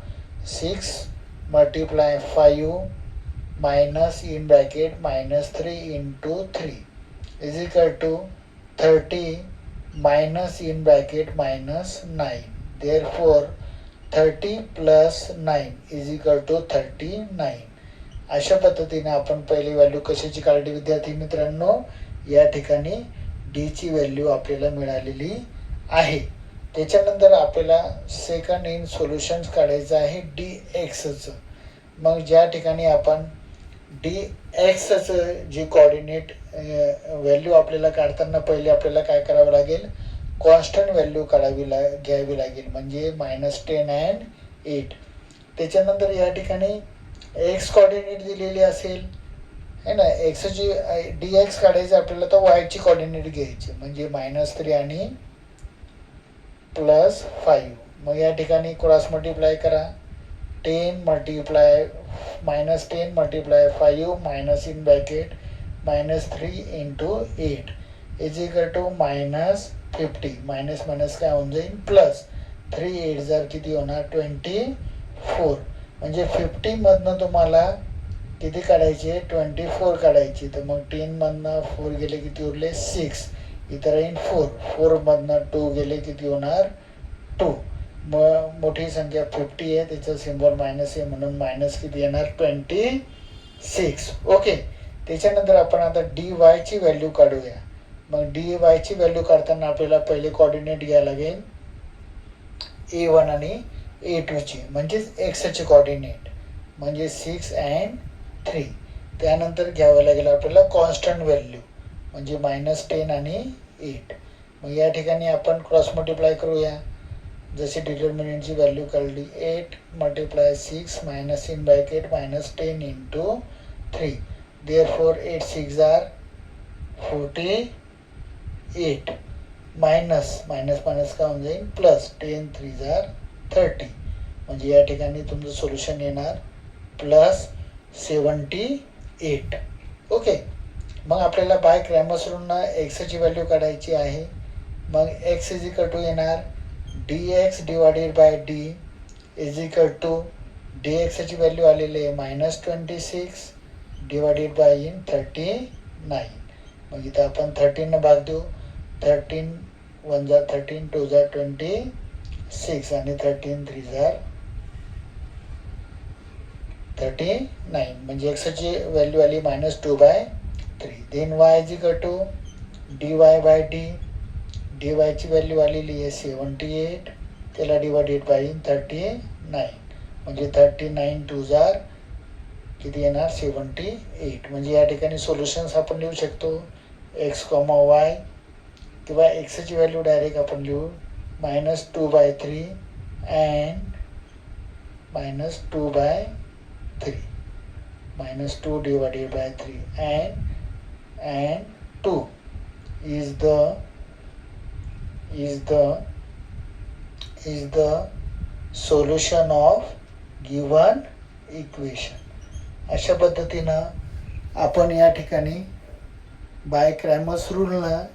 6 multiply 5 minus in bracket -3 into 3 is equal to 30 minus in bracket -9. Therefore 30 + 9 is equal to 39. अशा पद्धतीने आपण पहिली व्हॅल्यू कशाची काढली विद्यार्थी मित्रांनो, या ठिकाणी डीची व्हॅल्यू आपल्याला मिळालेली आहे. त्याच्यानंतर आपल्याला सेकंड इन सोल्युशन्स काढायचं आहे dxचं. मग ज्या ठिकाणी आपण dxचं जे कोऑर्डिनेट व्हॅल्यू आपल्याला काढताना पहिले आपल्याला काय करावं लागेल, कॉन्स्टंट व्हॅल्यू घ्यावी लागेल, म्हणजे -10 and 8. त्याच्यानंतर या ठिकाणी एक्स कोऑर्डिनेट दिलेली असेल, है ना. एक्सची dx काढायचं आपल्याला तर वायची कोऑर्डिनेट घ्यायची, म्हणजे -3 आणि +5. मग या ठिकाणी क्रॉस मल्टिप्लाय करा. 10 multiply -10 multiply 5 minus in bracket -3 into 8 is equal to -50. Minus minus काय होऊन जाईल +3 8 जर किती होणार 24. म्हणजे 50 मधनं तुम्हाला किती काढायचे, 24 काढायची. तर मग 10 मधनं 4 गेले किती उरले 6, इतर राहील 4. 4 मधनं 2 गेले किती होणार 2. मग मोठी संख्या 50 आहे, त्याचं सिम्बॉल मायनस आहे म्हणून मायनस किती येणार 26. ओके, त्याच्यानंतर आपण आता dy ची व्हॅल्यू काढूया. मग dy ची व्हॅल्यू काढताना आपल्याला पहिले कोऑर्डिनेट घ्यायला लागेल a1 आणि A2ची म्हणजेच एक्सचे कॉर्डिनेट म्हणजे 6 and 3. त्यानंतर घ्यावं लागेल आपल्याला कॉन्स्टंट व्हॅल्यू म्हणजे -10 आणि 8. मग या ठिकाणी आपण क्रॉस मल्टिप्लाय करूया. जशी डिटर्मिनंटची व्हॅल्यू काढली 8 × 6 -10 into 3. Therefore 8 6 are 48 मायनस का होऊन जाईल प्लस 10 3 are 30. म्हणजे या ठिकाणी तुमचं सोल्युशन येणार +78. ओके. मग आपल्याला बाय क्रॅमर्स रूलनं एक्सची व्हॅल्यू काढायची आहे. मग एक्स इज इक्वल टू येणार dx divided by D is equal to dxची व्हॅल्यू आलेली आहे -26 डिवायडेड बाय 39. मग इथं आपण 13 भाग देऊ. 13 1 जा 13 2 जा 26 आणि 13 3 जा 39. म्हणजे एक्सची व्हॅल्यू आली -2/3. Then y is equal to dy by d. ची व्हॅल्यू आलेली आहे 78 त्याला डिवायडेड बाय 39 म्हणजे 39 2 जा किती येणार 78. म्हणजे या ठिकाणी सोल्युशन्स आपण लिहू शकतो x, y किंवा एक्सची व्हॅल्यू डायरेक्ट आपण लिहू -2/3 and -2/3 -2 divided by 3 and 2 is the solution of given equation. अशा पद्धतीनं आपण या ठिकाणी बाय क्रॅमर्स रूलनं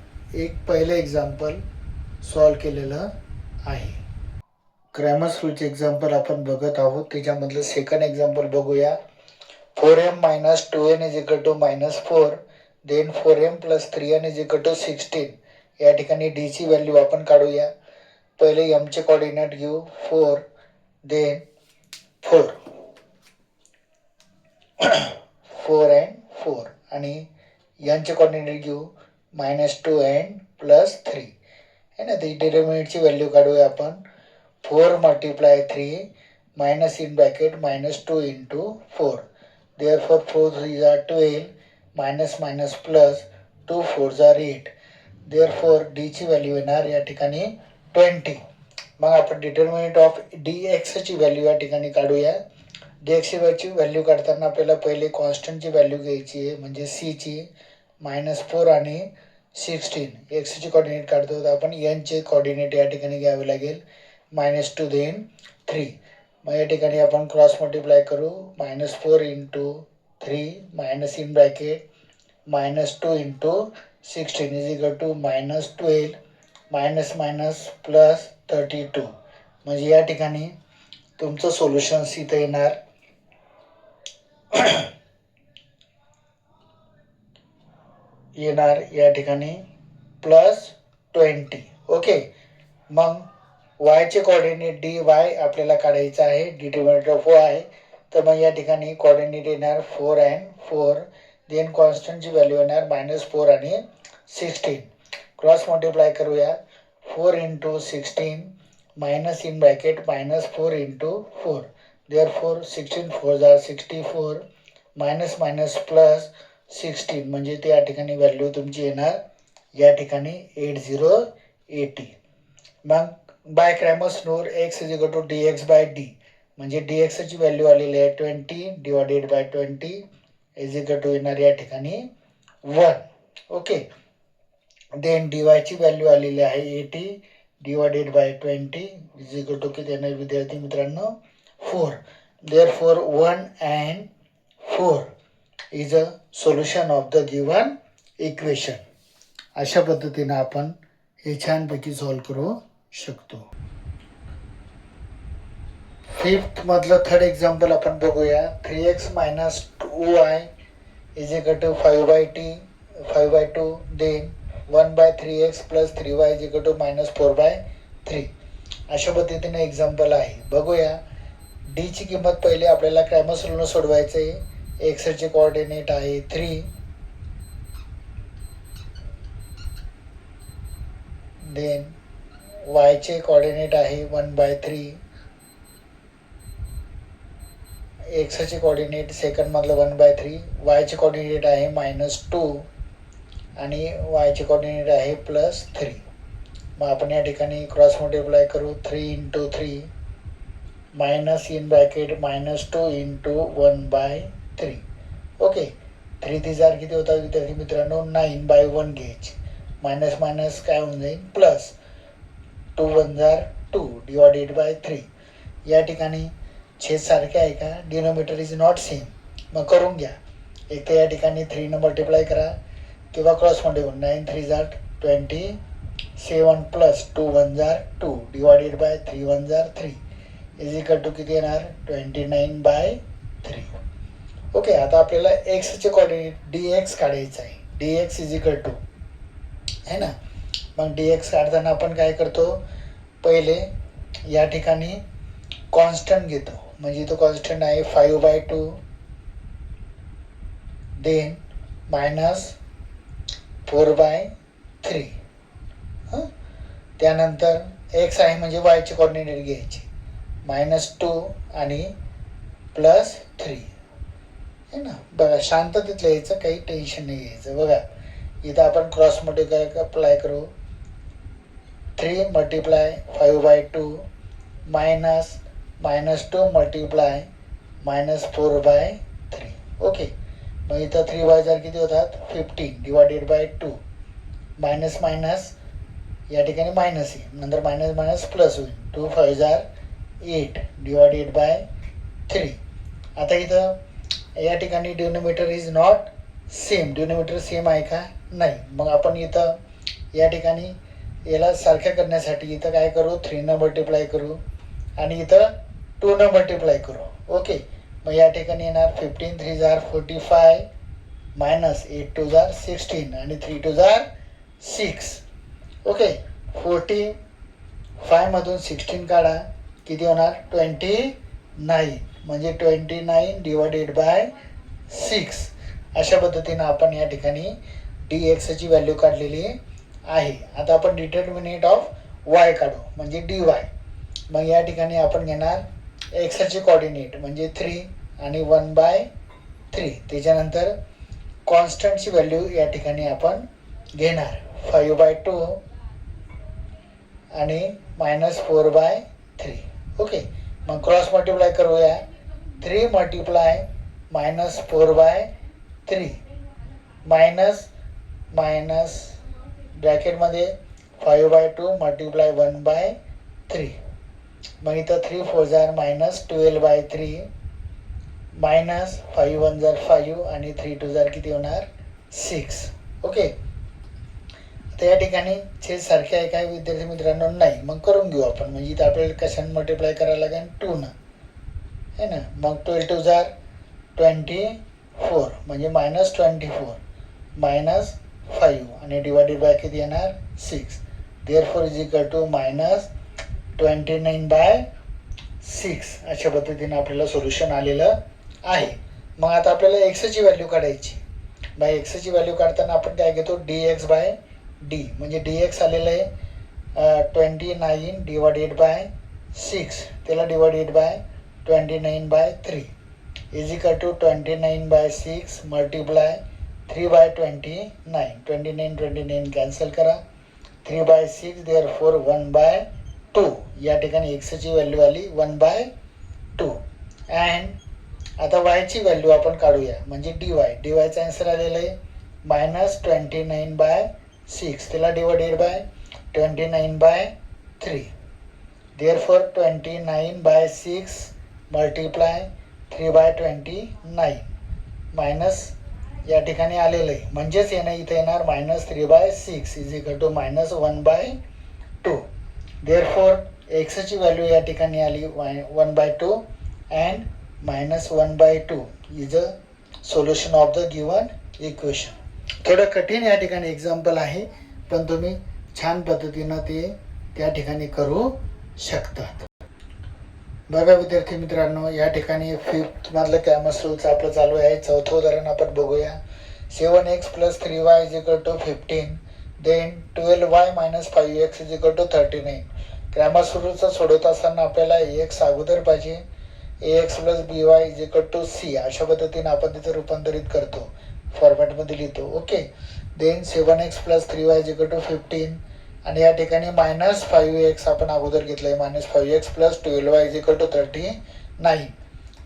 एक पहिलं एक्झाम्पल सॉल्व केलेलं आहे. क्रॅमर्स रूलचे एक्झाम्पल आपण बघत आहोत. त्याच्यामधलं सेकंड एक्झाम्पल बघूया. 4m - 2n is equal to -4. Then 4m + 3n is equal to 16. या ठिकाणी d ची व्हॅल्यू आपण काढूया. पहिले m चे कॉर्डिनेट घेऊ 4, देन 4 and 4 आणि यांचे कॉर्डिनेट घेऊ -2 and +3 है ना. ती डिटर्मिनंटची व्हॅल्यू काढूया आपण. 4 × 3 -2 into 4. Therefore 4 3 are 12 -+2 4 are 8. Therefore d ची व्हॅल्यू येणार या ठिकाणी 20. मग आपण डिटर्मिनंट ऑफ dx ची व्हॅल्यू या ठिकाणी काढूया. dx ची व्हॅल्यू काढताना आपल्याला पहिले कॉन्स्टंटची व्हॅल्यू घ्यायची आहे म्हणजे c ची -4 आणि 16. x ची कॉर्डिनेट काढतो तर आपण n चे कॉर्डिनेट या ठिकाणी घ्यावे लागेल -2 देन 3. मग या ठिकाणी आपण क्रॉस मल्टिप्लाय करू. -4 into 3 -2 into 16 is equal to -12 +32. म्हणजे या ठिकाणी तुमचं सोल्युशन्स इथं येणार या ठिकाणी +20. ओके. मग y चे कॉर्डिनेट dy आपल्याला काढायचं आहे. Determinant of y. तर मग या ठिकाणी कॉर्डिनेट येणार 4 and 4. देन कॉन्स्टंटची व्हॅल्यू येणार -4 आणि 16. क्रॉस मल्टिप्लाय करूया. 4 into 16 -4 into 4. Therefore 16 4 are 64 -+16 म्हणजे ते या ठिकाणी व्हॅल्यू तुमची येणार या ठिकाणी 8080. मग by Cramer's rule x is equal to dx by d म्हणजे dx ची व्हॅल्यू आलेली आहे 20 divided by 20 is equal to येणार या ठिकाणी 1. ओके. देन dy ची व्हॅल्यू आलेली आहे 80 divided by 20 is equal to किती येणार विद्यार्थी मित्रांनो 4. Therefore 1 and 4 is a solution of the given equation. अशा पद्धतीने आपण हे छानपैकी सॉल्व करू शकतो. फिफ्थ मधलं थर्ड एक्झाम्पल आपण बघूया. 3x - 2y is equal to 5/2. Then 1/3x + 3y is equal to -4/3. अशा पद्धतीने एक्झाम्पल आहे. बघूया. डी ची किंमत पहिले आपल्याला क्रॅमर्स रूलनं सोडवायचं आहे. एक्स चे कॉर्डिनेट आहे 3. देन y चे कॉर्डिनेट आहे 1/3. एक्सचे कॉर्डिनेट सेकंडमधलं 1/3, वायचे कॉर्डिनेट आहे -2 आणि वायचे कॉर्डिनेट आहे +3. मग आपण या ठिकाणी क्रॉस मल्टिप्लाय करू. 3 × 3 मायनस इन ब्रॅकेट -2 × 1/3. ओके, 3 3 जार किती होतात विद्यार्थी मित्रांनो? 9/1 घ्यायचे. मायनस मायनस काय होऊन जाईल? प्लस 2 1 जार 2 /3. या ठिकाणी छेद सारखे आहे का? Denominator is not same. मग करून घ्या. एक तर या ठिकाणी 3 न मल्टिप्लाय करा किंवा क्रॉस मल्टिप्लाय. 9 3 जार 27 प्लस 2 1 जार 2 /3 1 जार 3 इज इक्वल टू किती येणार? 29/3. ओके, आता आपल्याला एक्सचे कॉर्डिनेट dx काढायचं आहे. dx इज इक्वल टू आहे ना. मग dx काढताना आपण काय करतो? पहिले या ठिकाणी कॉन्स्टंट घेतो. म्हणजे तो कॉन्स्टंट आहे 5/2 देन -4/3. त्यानंतर एक्स आहे म्हणजे वायचे कॉर्डिनेट घ्यायचे. -2 आणि +3 आहे ना. बघा, शांततेत लिहायचं, काही टेन्शन नाही घ्यायचं. बघा इथं आपण क्रॉस मल्टिप्लाय करू. 3 × 5/2 -2 मल्टिप्लाय -4/3. ओके, मग इथं 3 जार किती होतात? 15 /2. मायनस मायनस या ठिकाणी मायनस आहे, नंतर मायनस मायनस प्लस होईल. 2 5 जार 8 /3. आता इथं या ठिकाणी denominator is not same. Denominator same आहे का? नाही. मग आपण इथं या ठिकाणी याला सारख्या करण्यासाठी इथं काय करू? 3 न मल्टिप्लाय करू आणि इथं 2 न मल्टिप्लाय करू. ओके, मग या ठिकाणी येणार 15 3 जार 45 -8 2 जार 16 आणि 3 2 जार 6. ओके, 45 मधून 16 काढा, किती होणार? 29. म्हणजे 29/6. अशा पद्धतीनं आपण या ठिकाणी dxची व्हॅल्यू काढलेली आहे. आता आपण डिटर्मिनेंट ऑफ y काढू, म्हणजे dy. मग या ठिकाणी आपण घेणार एक्सचे कॉर्डिनेट म्हणजे 3 आणि 1/3. त्याच्यानंतर कॉन्स्टंटची व्हॅल्यू या ठिकाणी आपण घेणार 5/2 आणि -4/3. ओके, मग क्रॉस मल्टिप्लाय करूया. 3 मल्टिप्लाय -4/3 मायनस मायनस ब्रॅकेटमध्ये 5/2 मल्टिप्लाय 1/3. मग इथं 3 4 जार -12/3 मायनस 5 1 जार 5 आणि 3 2 जार किती होणार? 6. ओके, तर या ठिकाणी छेद सारखे आहे काय विद्यार्थी मित्रांनो? नाही. मग करून घेऊ आपण. म्हणजे इथं आपल्याला कशाने मल्टिप्लाय करायला लागेल? 2 न, है ना. मग 12 2 जार 24 म्हणजे -24 -5 आणि / किती येणार? 6. Therefore is equal to -29/6. अशा पद्धतीने आपल्याला सोल्युशन आलेलं आहे. मग आता आपल्याला एक्सची व्हॅल्यू काढायची. मग एक्सची व्हॅल्यू काढताना आपण काय घेतो? dx/d. म्हणजे dx आलेलं आहे 29/6. त्याला /29/3 is equal to 29/6 multiply 3/29. 29 cancel करा. 3/6 देअरफॉर 1/2. या ठिकाणी एक्सची व्हॅल्यू आली 1/2. अँड आता वायची व्हॅल्यू आपण काढूया, म्हणजे dy चा आन्सर आलेला आहे -29/6. त्याला /29/3. देअरफॉर 29/6 मल्टिप्लाय 3/29 मायनस या ठिकाणी आलेलं आहे, म्हणजेच येणं इथं येणार -3/6 इज इक्वल टू -1/2. देअरफॉर एक्सची व्हॅल्यू या ठिकाणी आली 1/2 and -1/2 is a solution of the given equation. थोडं कठीण या ठिकाणी एक्झाम्पल आहे, पण तुम्ही छान पद्धतीनं ते त्या ठिकाणी करू शकतात. बघा विद्यार्थी मित्रांनो, या ठिकाणी 5th मधलं कॅमस रूलचं आपलं चालू आहे. चौथं उदाहरण आपण बघूया. 7x + 3y = 15. Then 12y - 5x = 39. कॅमस रूलचं सोडवत असताना आपल्याला x अगोदर पाहिजे, ax plus by is equal to c, अशा पद्धतीने आपण तिचं रूपांतरित करतो, फॉर्मॅटमध्ये लिहितो. Okay. Then 7x plus 3y is equal to 15, आणि या ठिकाणी -5x आपण अगोदर घेतलं आहे, -5x plus 12y is equal to 39.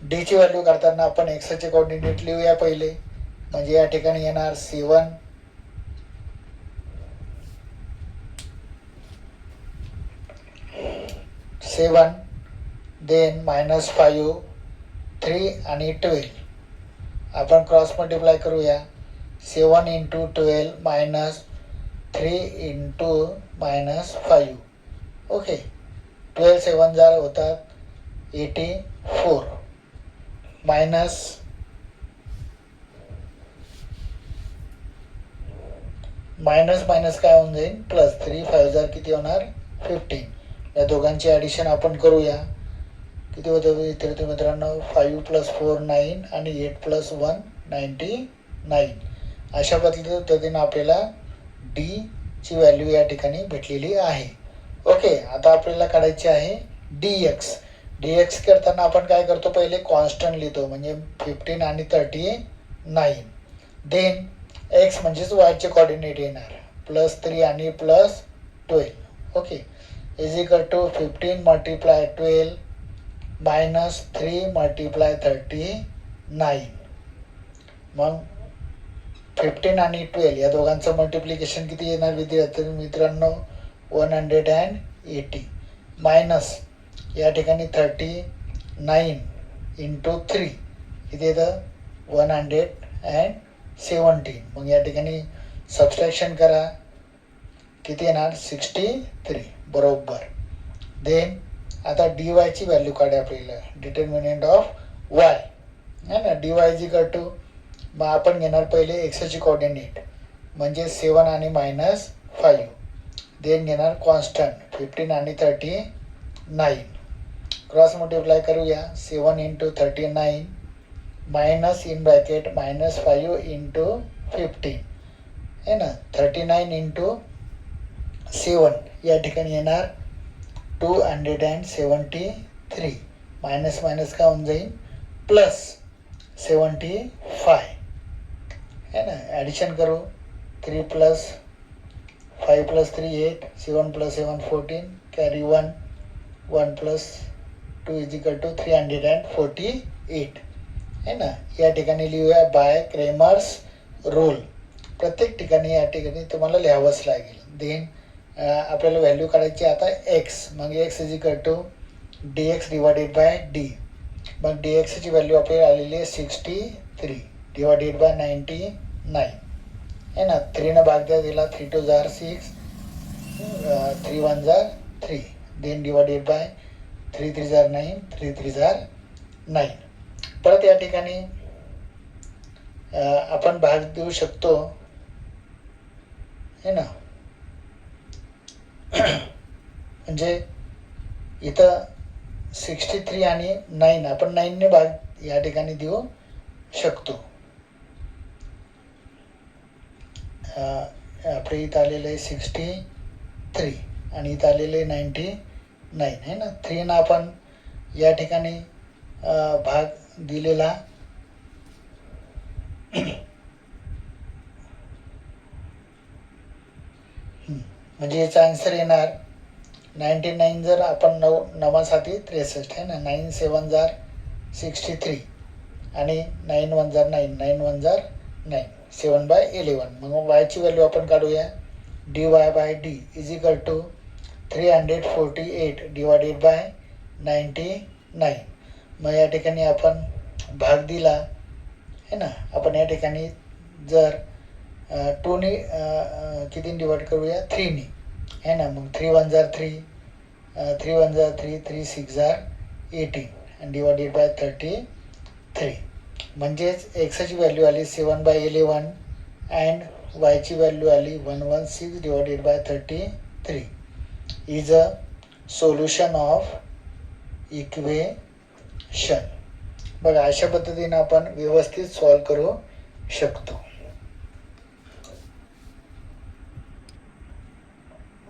D ची व्हॅल्यू करताना आपण एक्सचे कोऑर्डिनेट लिहूया पहिले. म्हणजे या ठिकाणी येणार 7 देन -5 3 आणि 12 आपण क्रॉस मल्टिप्लाय करूया. 7 इंटू 12 -3 इंटू -5. ओके. 12 7 जार होतात 84 मायनस काय होऊन जाईल, प्लस 3 5 जार किती होणार 15. या दोघांची ॲडिशन आपण करूया. किती होतं विद्यार्थी मित्रांनो, 5 प्लस 4 9 आणि 8 प्लस 1 99. अशा पद्धतीने आपल्याला डी ची व्हॅल्यू या ठिकाणी भेटलेली आहे. ओके. आता आपल्याला काढायची आहे डी एक्स करताना आपण काय करतो, पहिले कॉन्स्टंट लिहितो, म्हणजे 15 आणि 39. देन एक्स म्हणजेच वायचे कोऑर्डिनेट येणार, +3 आणि +12. Okay. Is equal to 15 multiply 12 -3 multiply 39. मग 15 आणि 12 या दोघांचं मल्टिप्लिकेशन किती येणार विद्यार्थी मित्रांनो, 180. मायनस या ठिकाणी 39 इंटू 3 किती येतं 117. मग या ठिकाणी सबस्ट्रॅक्शन करा, किती येणार 63 बरोबर. देन आता डी वायची व्हॅल्यू काढा आपल्याला, डिटर्मिनंट ऑफ वाय है ना. D y is equal to, मग आपण घेणार पहिले एक्सची कोऑर्डिनेट म्हणजे 7 आणि -5. देन घेणार कॉन्स्टंट 15 आणि 39. क्रॉस मल्टिप्लाय करूया. 7 into 39 minus in bracket -5 into 15 है ना. 39 इंटू 7 या ठिकाणी येणार 273. मायनस काय होऊन जाईल, प्लस 75 है ना. ॲडिशन करू. 3 plus 5 plus 3 8, 7 plus 7 14, carry 1 plus 2 is equal to 348 है ना. या ठिकाणी लिहूया बाय क्रेमर्स रूल. प्रत्येक ठिकाणी या ठिकाणी तुम्हाला लिहावंच लागेल. देन आपल्याला व्हॅल्यू काढायची आता एक्स, मग x is equal to d x divided by d. मग डी एक्सची व्हॅल्यू आपल्याला आलेली आहे 63 डिवायडेड बाय 99 है ना. 3 भाग द्या दिला, 3 2 जार 6, 3 1 जार 3. देन डिवायडेड बाय 3 3 जार 9, 3 3 जार 9. परत या ठिकाणी आपण भाग देऊ शकतो है ना. म्हणजे इथं 63 आणि 9 आपण 9ने भाग या ठिकाणी देऊ शकतो. आपल्या इथं आलेलं आहे 63 आणि इथं आलेलं आहे 99 आहे ना. 3 आपण या ठिकाणी भाग दिलेला म्हणजे याचा आन्सर येणार 99 जर आपण 9 7 63 आहे ना. 9 7 जार 63 आणि 9 1 जार 9, 9 1 जार 9, 7/11. मग वायची व्हॅल्यू आपण काढूया. D y by D is equal to 348 divided by 99. मग या ठिकाणी आपण भाग दिला है ना. आपण या ठिकाणी जर 2ने किती डिवाइड करूया 3ने है ना. मग 3 1 जार 3, 3 1 जार 3, 3 6 जार 18 आणि डिवायडेड बाय 33. म्हणजेच एक्सची व्हॅल्यू आली 7/11 अँड वायची व्हॅल्यू आली 116 divided by 33 is a solution of equation. बघा अशा पद्धतीने आपण व्यवस्थित सॉल्व करू शकतो.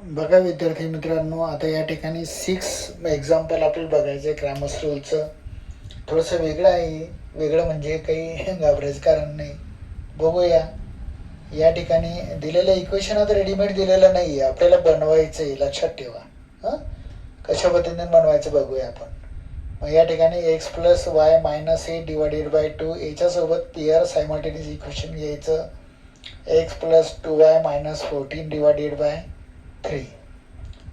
बघा विद्यार्थी मित्रांनो, आता या ठिकाणी 6 एक्झाम्पल आपल्याला बघायचं आहे क्रॅमर्स रूलचं. थोडंसं वेगळं आहे. वेगळं म्हणजे काही घाबरायचं कारण नाही. बघूया. या ठिकाणी दिलेलं इक्वेशन आता रेडीमेड दिलेलं नाही आहे, आपल्याला बनवायचं आहे, लक्षात ठेवा. हां, कशा पद्धतीने बनवायचं बघूया आपण. मग या ठिकाणी x plus y minus a divided by 2 याच्यासोबत पेअर सायमल्टेनियस इक्वेशन घ्यायचं. X plus 2y minus 14 divided by 3.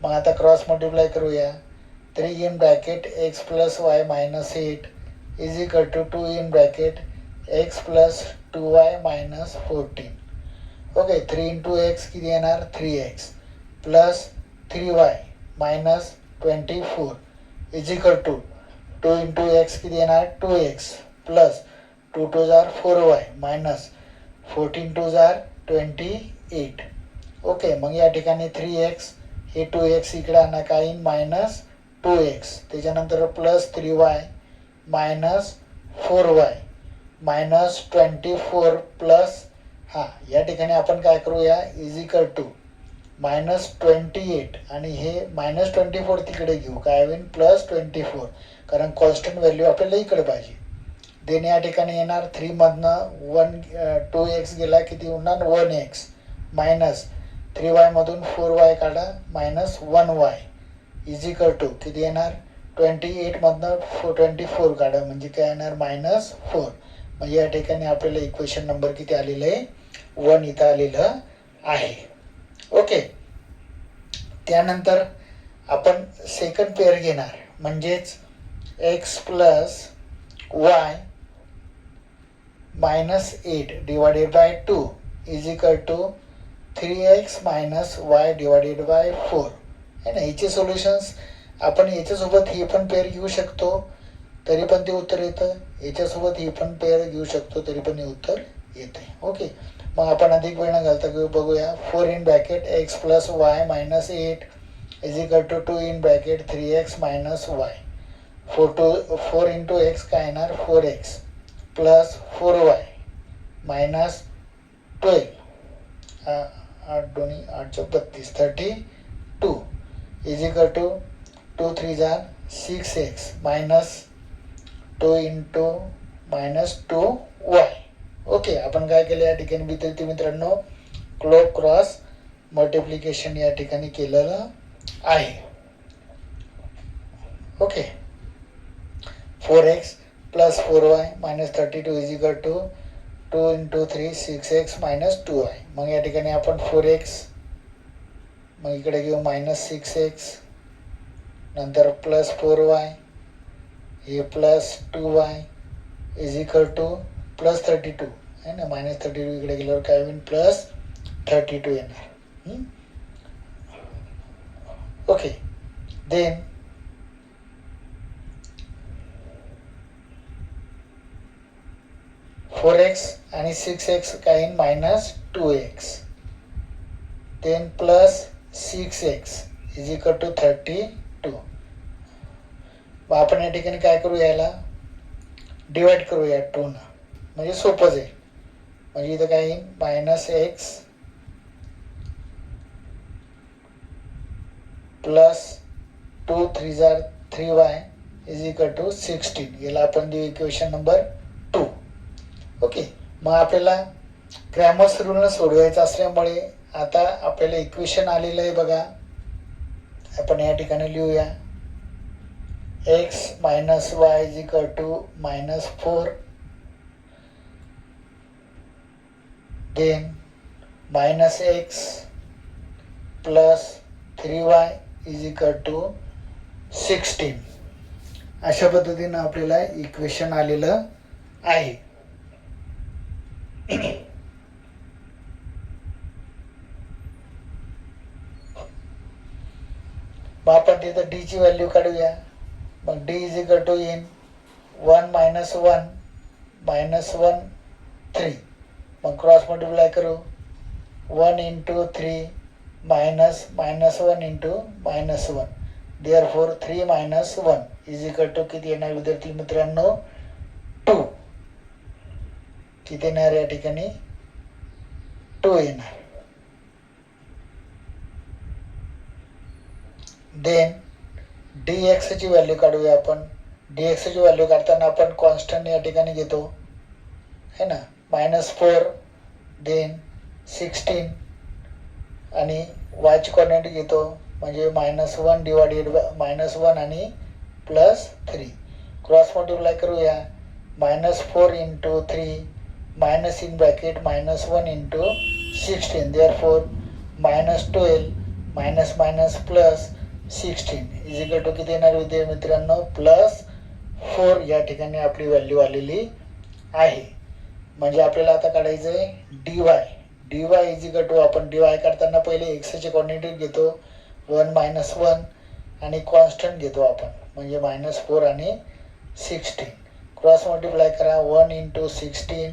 मग आता क्रॉस मल्टिप्लाय करूया. 3 in bracket x plus y minus 8 is equal to 2 in bracket x plus 2y minus 14. Okay, 3 into x किती येणार 3x plus 3y minus 24 is equal to 2 into x किती येणार 2x plus 2 two जार 4y minus 14 two जार 28. Okay, मग या ठिकाणी 3x हे 2x इकडे आणा काय मायनस 2x, त्याच्यानंतर plus 3y minus 4y minus 24 plus या ठिकाणी आपण काय करूया इज इक्वल टू मायनस 28 आणि हे मायनस 24 तिकडे घेऊ काय होईल प्लस 24, कारण कॉन्स्टंट व्हॅल्यू आपल्याला इकडे पाहिजे. देन या ठिकाणी येणार 3 मधनं 2x गेला किती होणार 1x मायनस 3y मधून 4y काढा minus 1y is equal to किती येणार 28 मधनं 24 काढा म्हणजे काय येणार मायनस 4. मग या ठिकाणी आपल्याला इक्वेशन नंबर किती आलेलं आहे 1 इथं आलेलं आहे. ओके, त्यानंतर आपण सेकंड पेअर घेणार म्हणजेच x plus y minus 8 divided by 2 is equal to 3x minus y divided by 4 है ना. याचे सोल्युशन्स आपण याच्यासोबत ही पण पेअर घेऊ शकतो तरी पण ते उत्तर येतं, याच्यासोबत ही पण पेअर घेऊ शकतो तरी पण हे उत्तर येते. ओके, मग आपण अधिक वेळ न घालता घेऊ बघूया. 4 in bracket x plus y minus 8 is equal to 2 in bracket 3x minus y. 4 into x काय येणार 4x प्लस 4y मायनस 12 8 दोन्ही 8 32 32 इज इक्वल टू 2 3 जार 6x minus 2 into minus 2y. Okay, आपण काय केलं या ठिकाणी विद्यार्थी मित्रांनो क्रॉस मल्टिप्लिकेशन या ठिकाणी केलेलं आहे. Okay, 4x plus 4y minus 32 is equal to 2 into 3 6x minus 2y. मग या ठिकाणी आपण 4x मग इकडे घेऊ मायनस 6x नंतर प्लस 4y हे plus 2y is equal two plus 32 है ना. मायनस 32 इकडे गेल्यावर काय होईल प्लस 32 येणार. ओके, देन 4x आणि 6x काय minus 2x then plus 6x is equal to 32. मग आपण या ठिकाणी काय करू याला डिवाइड करूया 2 न म्हणजे सोपंच आहे. म्हणजे इथं काय मायनस x प्लस 2 3 जार 3y इज इक्वल टू 16. याला आपण देऊ इक्वेशन नंबर 2. ओके, मग आपल्याला क्रॅमर्स रूलनं सोडवायचं असल्यामुळे आता आपल्याला इक्वेशन आलेलं आहे बघा. आपण या ठिकाणी लिहूया x minus y is equal to minus 4 then minus x plus 3y is equal to 16. अशा पद्धतीनं आपल्याला इक्वेशन आलेलं आहे. मग आपण तिथं डी ची व्हॅल्यू काढूया. मग D is equal to in 1 minus 1 minus 1 3. मग क्रॉस मल्टिप्लाय करू 1 into 3 minus minus 1 into minus 1 therefore 3 minus 1 is equal to किती येणार विद्यार्थी मित्रांनो 2. किती येणार या ठिकाणी 2 येणार. देन डी एक्सची व्हॅल्यू काढूया आपण. डी एक्सची व्हॅल्यू काढताना आपण कॉन्स्टंट या ठिकाणी घेतो है ना. -4 देन 16 आणि वायची कॉर्डिनेट घेतो म्हणजे -1 डिवायडेड बाय -1 आणि +3 क्रॉस मल्टिप्लाय करूया. -4 into 3 minus in bracket -1 into 16 therefore -12 minus minus plus 16 is equal to किती येणार मित्रांनो +4 या ठिकाणी आपली व्हॅल्यू आलेली आहे. म्हणजे आपल्याला आता काढायचं आहे dy इज इक्वल टू आपण dy काढताना पहिले एक्सचे कॉर्डिनेट घेतो 1 -1 आणि कॉन्स्टंट घेतो आपण म्हणजे -4 आणि 16 क्रॉस मल्टिप्लाय करा 1 into 16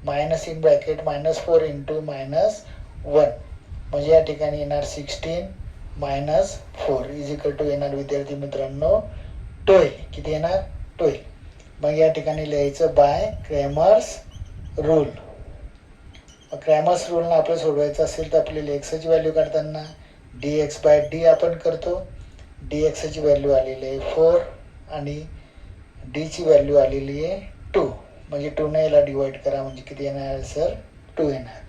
minus in bracket -4 into -1 म्हणजे या ठिकाणी येणार 16 -4 इज इक्वल टू येणार विद्यार्थी मित्रांनो 12 किती येणार 12. मग या ठिकाणी लिहायचं बाय क्रॅमर्स रूल. क्रॅमर्स रूलनं आपलं सोडवायचं असेल तर आपल्याला एक्सची व्हॅल्यू काढताना dx/d आपण करतो. dxची व्हॅल्यू आलेली आहे 4 आणि डीची व्हॅल्यू आलेली आहे 2 म्हणजे 2 याला डिवाइड करा म्हणजे किती येणार सर 2 येणार.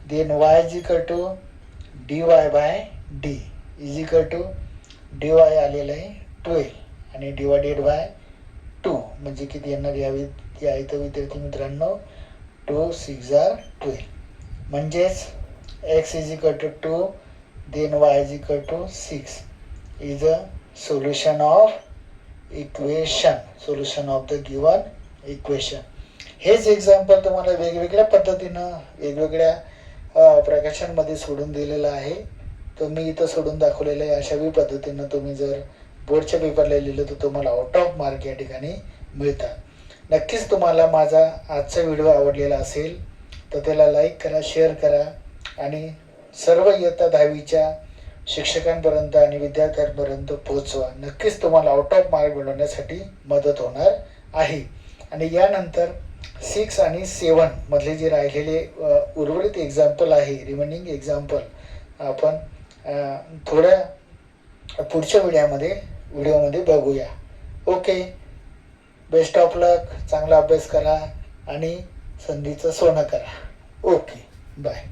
Then y is equal to dy/d is equal to dy आलेलं आहे 12 आणि डिवायडेड बाय 2 म्हणजे किती येणार या इथं विद्यार्थी मित्रांनो 2 6 12 म्हणजेच x is equal to 2 then y is equal to 6 is a solution of the given equation. हेच एक्झाम्पल तुम्हाला वेगवेगळ्या पद्धतीनं वेगवेगळ्या प्रकाशांमध्ये सोडून दिलेलं आहे. तो मी इथं सोडून दाखवलेलं आहे. अशाही पद्धतीनं तुम्ही जर बोर्डच्या पेपरला लिहिलं तर तुम्हाला आउट ऑफ मार्क या ठिकाणी मिळतात. नक्कीच तुम्हाला माझा आजचा व्हिडिओ आवडलेला असेल तर त्याला लाईक करा, शेअर करा आणि सर्व इयत्ता 10वीच्या शिक्षकांपर्यंत आणि विद्यार्थ्यांपर्यंत पोहोचवा. नक्कीच तुम्हाला आउट ऑफ मार्क मिळवण्यासाठी मदत होणार आहे. आणि यानंतर 6 आणि 7 मधले जे राहिलेले उर्वरित एक्झाम्पल आहे रिमेनिंग एक्झाम्पल आपण थोड्या पुढच्या व्हिडिओमध्ये बघूया. Okay, best of luck. चांगला अभ्यास करा आणि संधीचं सोनं करा. Okay, bye.